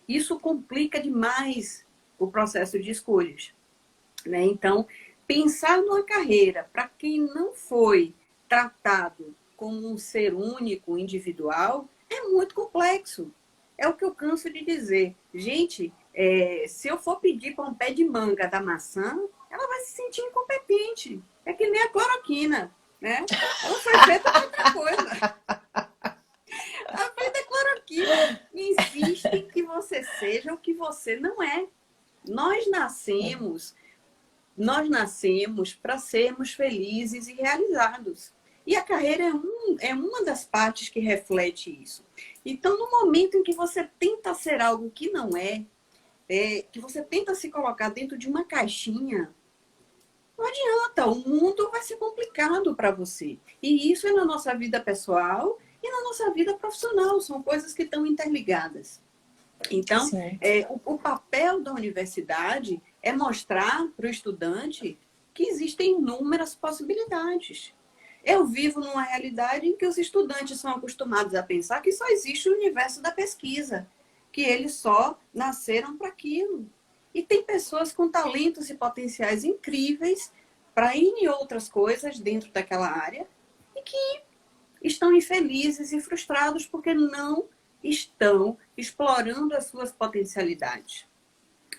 isso complica demais o processo de escolhas. Né? Então, pensar numa carreira para quem não foi tratado como um ser único, individual, é muito complexo. É o que eu canso de dizer. Gente, se eu for pedir para um pé de manga da maçã, ela vai se sentir incompetente. É que nem a cloroquina. Né? Ela foi feita para outra coisa. A feita cloroquina insiste que você seja o que você não é. Nós nascemos nós nascemos para sermos felizes e realizados. E a carreira é uma das partes que reflete isso. Então, no momento em que você tenta ser algo que não que você tenta se colocar dentro de uma caixinha, não adianta, o mundo vai ser complicado para você. E isso é na nossa vida pessoal e na nossa vida profissional, são coisas que estão interligadas. Então, Sim. o papel da universidade é mostrar para o estudante que existem inúmeras possibilidades. Eu vivo numa realidade em que os estudantes são acostumados a pensar que só existe o universo da pesquisa, que eles só nasceram para aquilo. E tem pessoas com talentos e potenciais incríveis para N outras coisas dentro daquela área e que estão infelizes e frustrados porque não estão explorando as suas potencialidades.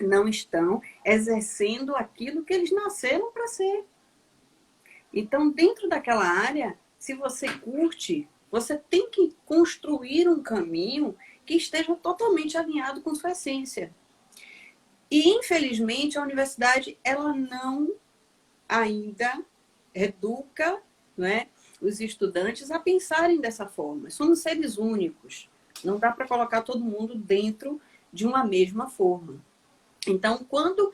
Não estão exercendo aquilo que eles nasceram para ser. Então, dentro daquela área, se você curte, você tem que construir um caminho que esteja totalmente alinhado com sua essência. E, infelizmente, a universidade ela não ainda educa, né, os estudantes a pensarem dessa forma. Somos seres únicos. Não dá para colocar todo mundo dentro de uma mesma forma. Então, quando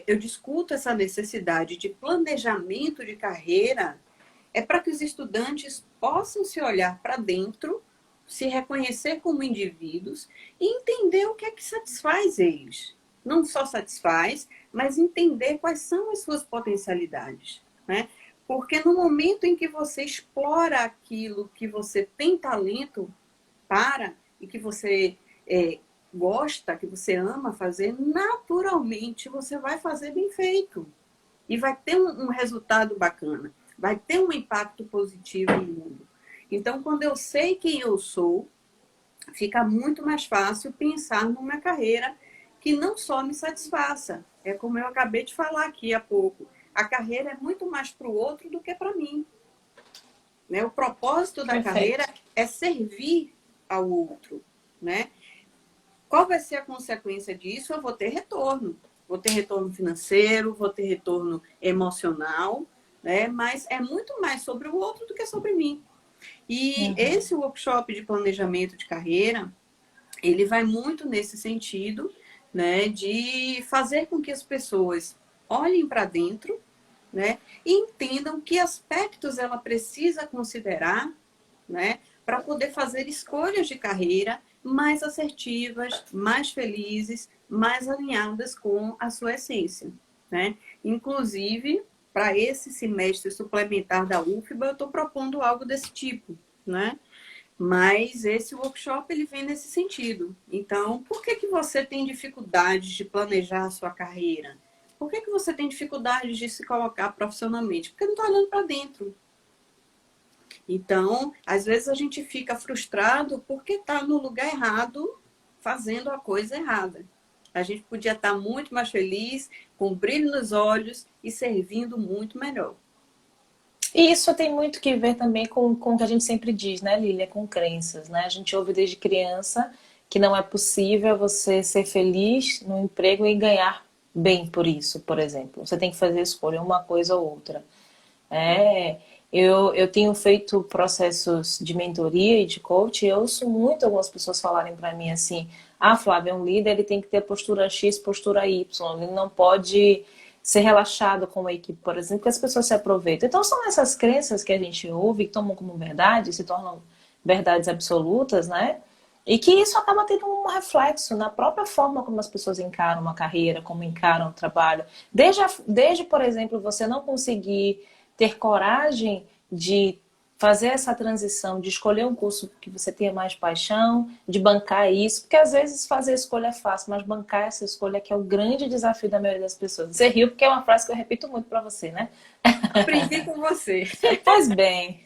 eu discuto essa necessidade de planejamento de carreira, é para que os estudantes possam se olhar para dentro, se reconhecer como indivíduos e entender o que é que satisfaz eles. Não só satisfaz, mas entender quais são as suas potencialidades, né? Porque no momento em que você explora aquilo que você tem talento para e que você gosta, que você ama fazer, naturalmente você vai fazer bem feito. E vai ter um resultado bacana. Vai ter um impacto positivo no mundo. Então, quando eu sei quem eu sou, fica muito mais fácil pensar numa carreira que não só me satisfaça. É como eu acabei de falar aqui há pouco. A carreira é muito mais para o outro do que para mim. Né? O propósito da carreira é servir ao outro. Né? Qual vai ser a consequência disso? Eu vou ter retorno. Vou ter retorno financeiro, vou ter retorno emocional, né? Mas é muito mais sobre o outro do que sobre mim. E esse workshop de planejamento de carreira, ele vai muito nesse sentido, né? De fazer com que as pessoas olhem para dentro, né? E entendam que aspectos ela precisa considerar, né? Para poder fazer escolhas de carreira mais assertivas, mais felizes, mais alinhadas com a sua essência, né? Inclusive, para esse semestre suplementar da UFBA, eu estou propondo algo desse tipo, né? Mas esse workshop, ele vem nesse sentido. Então, por que você tem dificuldades de planejar a sua carreira? Por que você tem dificuldades de se colocar profissionalmente? Porque não está olhando para dentro. Então, às vezes a gente fica frustrado porque está no lugar errado, fazendo a coisa errada. A gente podia estar muito mais feliz, com brilho nos olhos e servindo muito melhor. E isso tem muito que ver também com o que a gente sempre diz, né, Lília? Com crenças, né? A gente ouve desde criança que não é possível você ser feliz no emprego e ganhar bem por isso, por exemplo. Você tem que fazer escolha, uma coisa ou outra. Eu tenho feito processos de mentoria e de coach e eu ouço muito algumas pessoas falarem para mim assim: ah, Flávia, um líder ele tem que ter postura X, postura Y, ele não pode ser relaxado com a equipe, por exemplo, porque as pessoas se aproveitam. Então são essas crenças que a gente ouve, que tomam como verdade, se tornam verdades absolutas, né? E que isso acaba tendo um reflexo na própria forma como as pessoas encaram uma carreira, como encaram o trabalho. Desde, por exemplo, você não conseguir ter coragem de fazer essa transição, de escolher um curso que você tenha mais paixão, de bancar isso, porque às vezes fazer escolha é fácil, mas bancar essa escolha que é o grande desafio da maioria das pessoas. Você riu porque é uma frase que eu repito muito para você, né? Aprendi com você. Pois bem.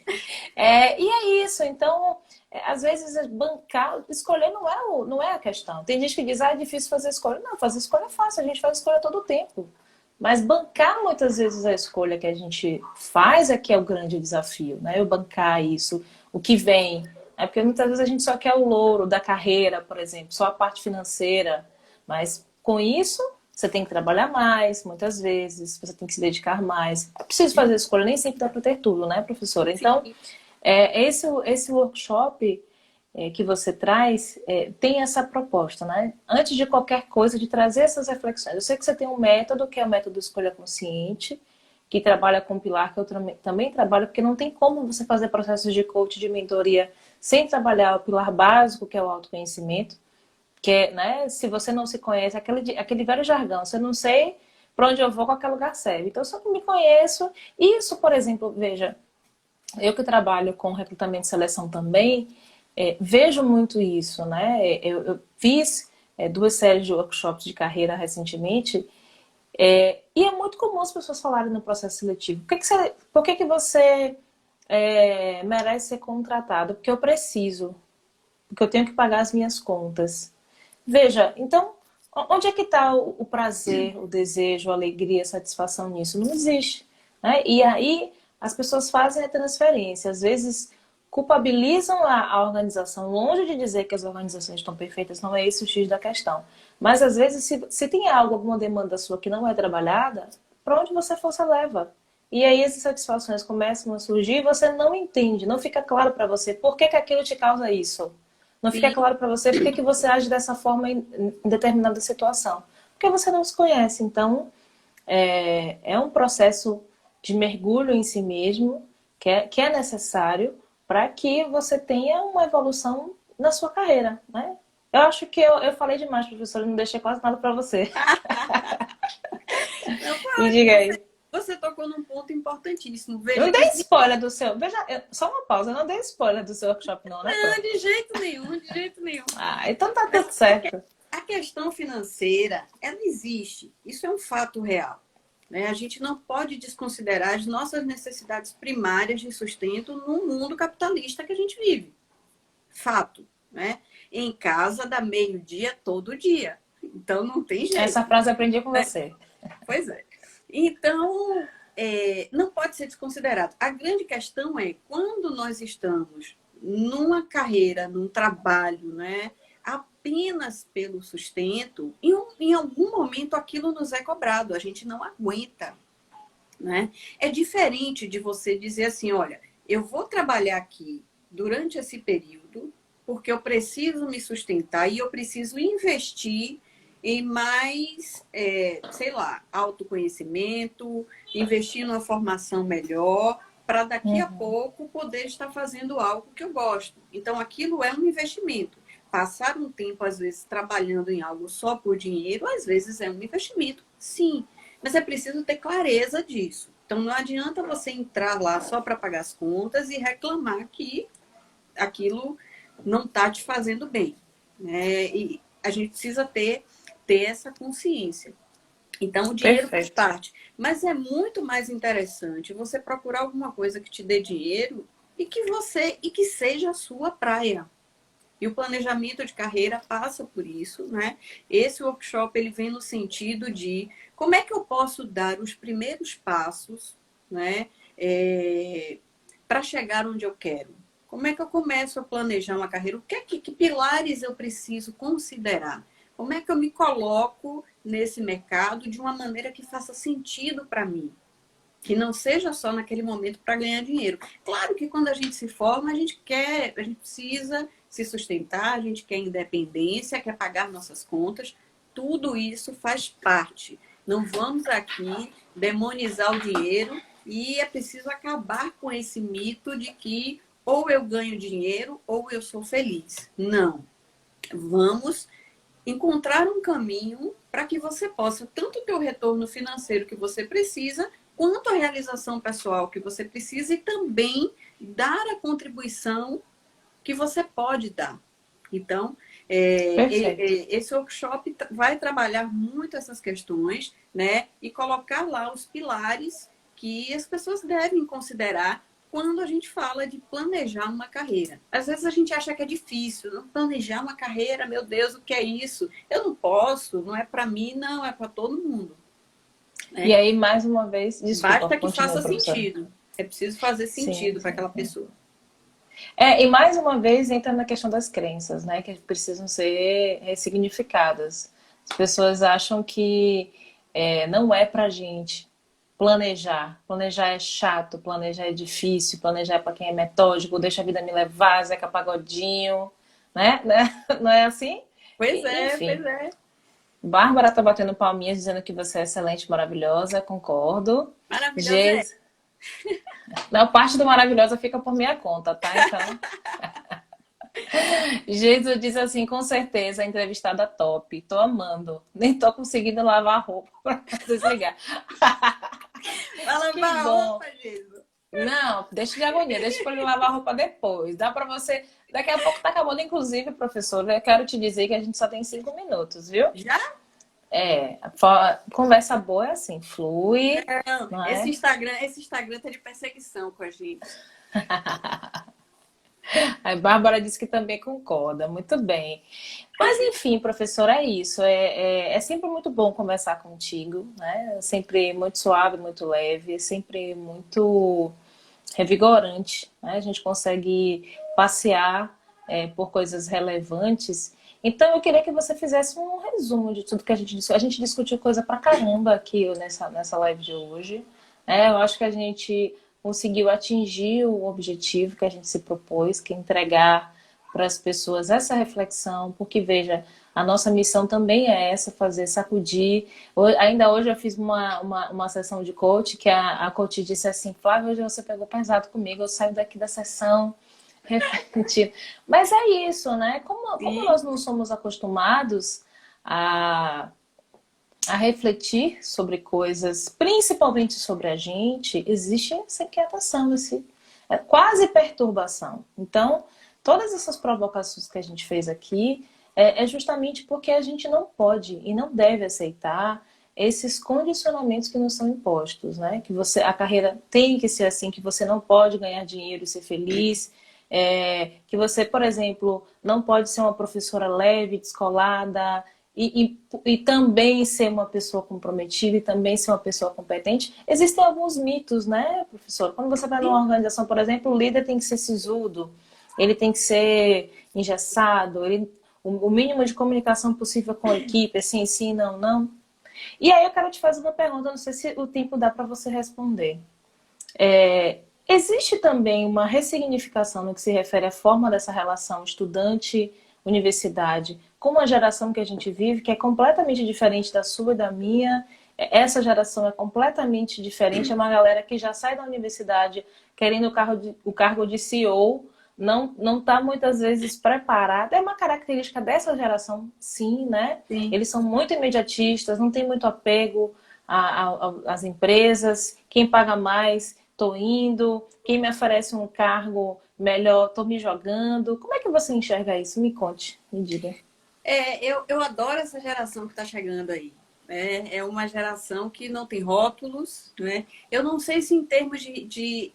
E é isso, então, às vezes bancar, escolher não é a questão. Tem gente que diz, é difícil fazer escolha. Não, fazer escolha é fácil, a gente faz escolha todo o tempo. Mas bancar muitas vezes a escolha que a gente faz é que é o grande desafio, né? Eu bancar isso, o que vem. É porque muitas vezes a gente só quer o louro da carreira, por exemplo, só a parte financeira. Mas com isso, você tem que trabalhar mais, muitas vezes, você tem que se dedicar mais. É preciso fazer escolha, nem sempre dá para ter tudo, né, professora? Então, esse workshop que você traz tem essa proposta, né? Antes de qualquer coisa, de trazer essas reflexões. Eu sei que você tem um método, que é o método Escolha Consciente, que trabalha com o pilar, que eu também trabalho, porque não tem como você fazer processos de coach, de mentoria, sem trabalhar o pilar básico, que é o autoconhecimento, que é, né, se você não se conhece, aquele velho jargão, se eu não sei para onde eu vou, qualquer lugar serve. Então, se eu não me conheço, isso, por exemplo, veja, eu que trabalho com recrutamento e seleção também, vejo muito isso, né? Eu fiz 2 séries de workshops de carreira recentemente, e é muito comum as pessoas falarem no processo seletivo. Por que você merece ser contratado? Porque eu preciso, porque eu tenho que pagar as minhas contas. Veja, então, onde é que está o prazer, o desejo, a alegria, a satisfação nisso? Não existe, né? E aí as pessoas fazem a transferência, às vezes culpabilizam a organização, longe de dizer que as organizações estão perfeitas, não é esse o X da questão. Mas às vezes, se tem algo, alguma demanda sua que não é trabalhada, para onde você for, você leva. E aí essas satisfações começam a surgir e você não entende, não fica claro para você por que que aquilo te causa isso. Não fica Sim, claro para você por que que você age dessa forma em determinada situação. Porque você não se conhece. Então, é um processo de mergulho em si mesmo que é necessário para que você tenha uma evolução na sua carreira, né? Eu acho que eu falei demais, professora, não deixei quase nada para você. não, foi Me ótimo. diga aí. Você tocou num ponto importantíssimo. Não Veja, dei spoiler do seu. Veja, só uma pausa, eu não dei spoiler do seu workshop, não, né, não, prof? de jeito nenhum, de jeito nenhum. Ah, então tá Mas tudo certo. a questão financeira, ela existe. Isso é um fato real. Né? A gente não pode desconsiderar as nossas necessidades primárias de sustento no mundo capitalista que a gente vive. Fato. Né? Em casa, dá meio-dia todo dia. Então, não tem Essa jeito. frase eu aprendi com Né? você. Pois é. Então, não pode ser desconsiderado. A grande questão é quando nós estamos numa carreira, num trabalho, né, apenas pelo sustento, em algum momento aquilo nos é cobrado, a gente não aguenta. Né? É diferente de você dizer assim: olha, eu vou trabalhar aqui durante esse período porque eu preciso me sustentar e eu preciso investir em mais, sei lá, autoconhecimento, investir numa formação melhor, para daqui a Uhum. pouco poder estar fazendo algo que eu gosto. Então, aquilo é um investimento. Passar um tempo, às vezes, trabalhando em algo só por dinheiro, às vezes é um investimento, sim. Mas é preciso ter clareza disso. Então, não adianta você entrar lá só para pagar as contas e reclamar que aquilo não está te fazendo bem. Né? E a gente precisa ter essa consciência. Então, o dinheiro faz Perfeito. parte. Mas é muito mais interessante você procurar alguma coisa que te dê dinheiro e que seja a sua praia. E o planejamento de carreira passa por isso, né? Esse workshop ele vem no sentido de como é que eu posso dar os primeiros passos, né? Para chegar onde eu quero. Como é que eu começo a planejar uma carreira? Que pilares eu preciso considerar? Como é que eu me coloco nesse mercado de uma maneira que faça sentido para mim? Que não seja só naquele momento para ganhar dinheiro. Claro que quando a gente se forma, a gente precisa se sustentar, a gente quer independência, quer pagar nossas contas. Tudo isso faz parte. Não vamos aqui demonizar o dinheiro e é preciso acabar com esse mito de que ou eu ganho dinheiro ou eu sou feliz. Não. Vamos encontrar um caminho para que você possa tanto ter o retorno financeiro que você precisa, quanto a realização pessoal que você precisa e também dar a contribuição que você pode dar. Então, Perfeito. esse workshop vai trabalhar muito essas questões, né? E colocar lá os pilares que as pessoas devem considerar quando a gente fala de planejar uma carreira. Às vezes a gente acha que é difícil, não planejar uma carreira, meu Deus, o que é isso? Eu não posso, não é para mim, não, é para todo mundo. E Né? aí, mais uma vez, desculpa, Basta que continua, faça professora. sentido. É preciso fazer Sim, sentido para sim, aquela sim. pessoa. E mais uma vez entra na questão das crenças, né? Que precisam ser ressignificadas. As pessoas acham que não é pra gente planejar. Planejar é chato, planejar é difícil, planejar é pra quem é metódico, deixa a vida me levar, Zeca Pagodinho, né? Não é assim? Pois é, Enfim. pois é. Bárbara tá batendo palminhas dizendo que você é excelente, maravilhosa, concordo. Maravilhosa é. Geis, não, parte do maravilhosa fica por minha conta, tá? Então, Jesus diz assim, com certeza, a entrevistada top. Tô amando. Nem tô conseguindo lavar a roupa pra desligar. Vai Que lavar a bom. roupa, Jesus. Não, deixa de agonia, deixa pra ele lavar a roupa depois. Dá pra você. Daqui a pouco tá acabando, inclusive, professor. Eu quero te dizer que a gente só tem 5 minutos, viu? Já? Conversa boa é assim, flui, Não. não é? Esse Instagram tá de perseguição com a gente. A Bárbara disse que também concorda, muito bem. Mas enfim, professora, é isso. É sempre muito bom conversar contigo, né? É sempre muito suave, muito leve, é sempre muito revigorante, né? A gente consegue passear por coisas relevantes Então, eu queria que você fizesse um resumo de tudo que a gente discutiu. A gente discutiu coisa pra caramba aqui nessa live de hoje. Eu acho que a gente conseguiu atingir o objetivo que a gente se propôs, que é entregar para as pessoas essa reflexão, porque, veja, a nossa missão também é essa, fazer sacudir. Ainda hoje eu fiz uma sessão de coach, que a coach disse assim, Flávia, hoje você pegou pesado comigo, eu saio daqui da sessão refletindo. Mas é isso, né? Como nós não somos acostumados a refletir sobre coisas, principalmente sobre a gente, existe essa inquietação, quase perturbação. Então, todas essas provocações que a gente fez aqui é justamente porque a gente não pode e não deve aceitar esses condicionamentos que nos são impostos, né? Que a carreira tem que ser assim, que você não pode ganhar dinheiro e ser feliz, que você, por exemplo, não pode ser uma professora leve, descolada, e também ser uma pessoa comprometida e também ser uma pessoa competente. Existem alguns mitos, né, professor? Quando você vai numa organização, por exemplo, o líder tem que ser sisudo, ele tem que ser engessado, o mínimo de comunicação possível com a equipe, assim, sim, não, não. E aí eu quero te fazer uma pergunta, não sei se o tempo dá para você responder. Existe também uma ressignificação no que se refere à forma dessa relação estudante-universidade com uma geração que a gente vive, que é completamente diferente da sua e da minha. Essa geração é completamente diferente, é uma galera que já sai da universidade querendo o cargo de CEO, não está muitas vezes preparada. É uma característica dessa geração, sim, né? Sim. Eles são muito imediatistas, não tem muito apego às empresas, quem paga mais, tô indo, quem me oferece um cargo melhor, tô me jogando. Como é que você enxerga isso? Me conte, me diga. Eu adoro essa geração que está chegando aí. É uma geração que não tem rótulos, né? Eu não sei se em termos de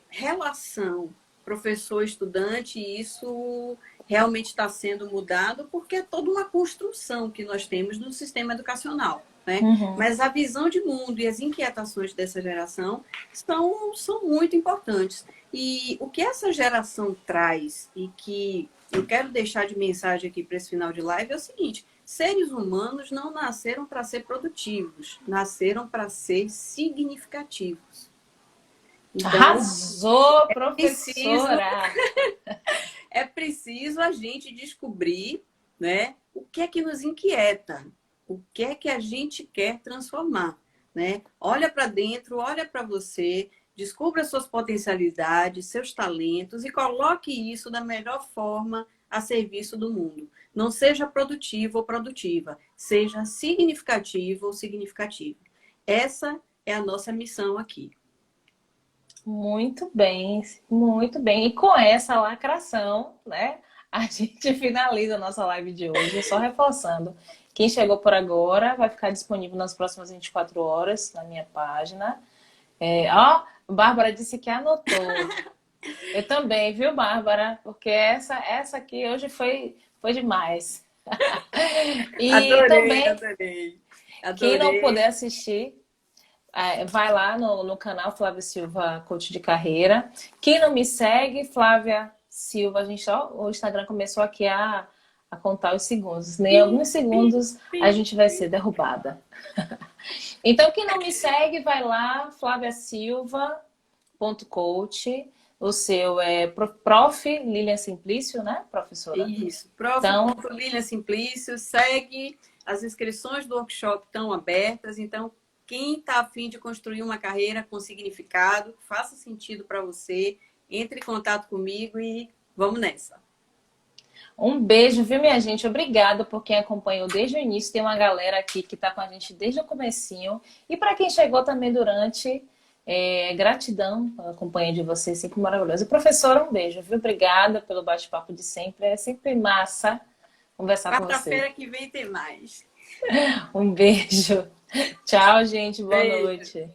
relação professor-estudante isso realmente está sendo mudado, porque é toda uma construção que nós temos no sistema educacional. Né? Uhum. Mas a visão de mundo e as inquietações dessa geração são muito importantes. E o que essa geração traz e que eu quero deixar de mensagem aqui para esse final de live é o seguinte: seres humanos não nasceram para ser produtivos, nasceram para ser significativos. Então, arrasou, professora! É preciso a gente descobrir, né, o que é que nos inquieta, o que é que a gente quer transformar. Né? Olha para dentro, olha para você, descubra suas potencialidades, seus talentos e coloque isso da melhor forma a serviço do mundo. Não seja produtivo ou produtiva, seja significativo ou significativa. Essa é a nossa missão aqui. Muito bem, muito bem. E com essa lacração, né, a gente finaliza a nossa live de hoje, só reforçando. Quem chegou por agora vai ficar disponível nas próximas 24 horas na minha página. Bárbara disse que anotou. Eu também, viu, Bárbara? Porque essa aqui hoje foi demais. E adorei, também, quem não puder assistir, vai lá no canal Flávia Silva, Coach de Carreira. Quem não me segue, Flávia Silva, o Instagram começou aqui a contar os segundos. Em alguns segundos a gente vai ser derrubada. Então, quem não me segue, vai lá, flaviasilva.coach. O seu é Prof. Lilian Simplício, né, professora? Isso, Prof. Lilian Simplício. Segue, as inscrições do workshop estão abertas, então quem está a fim de construir uma carreira com significado, faça sentido para você, entre em contato comigo e vamos nessa. Um beijo, viu, minha gente? Obrigada por quem acompanhou desde o início. Tem uma galera aqui que está com a gente desde o comecinho. E para quem chegou também durante, gratidão pela companhia de vocês, sempre maravilhosa. E professora, um beijo, viu? Obrigada pelo bate-papo de sempre. É sempre massa conversar com você. Quarta-feira que vem tem mais. Um beijo. Tchau, gente. Boa noite.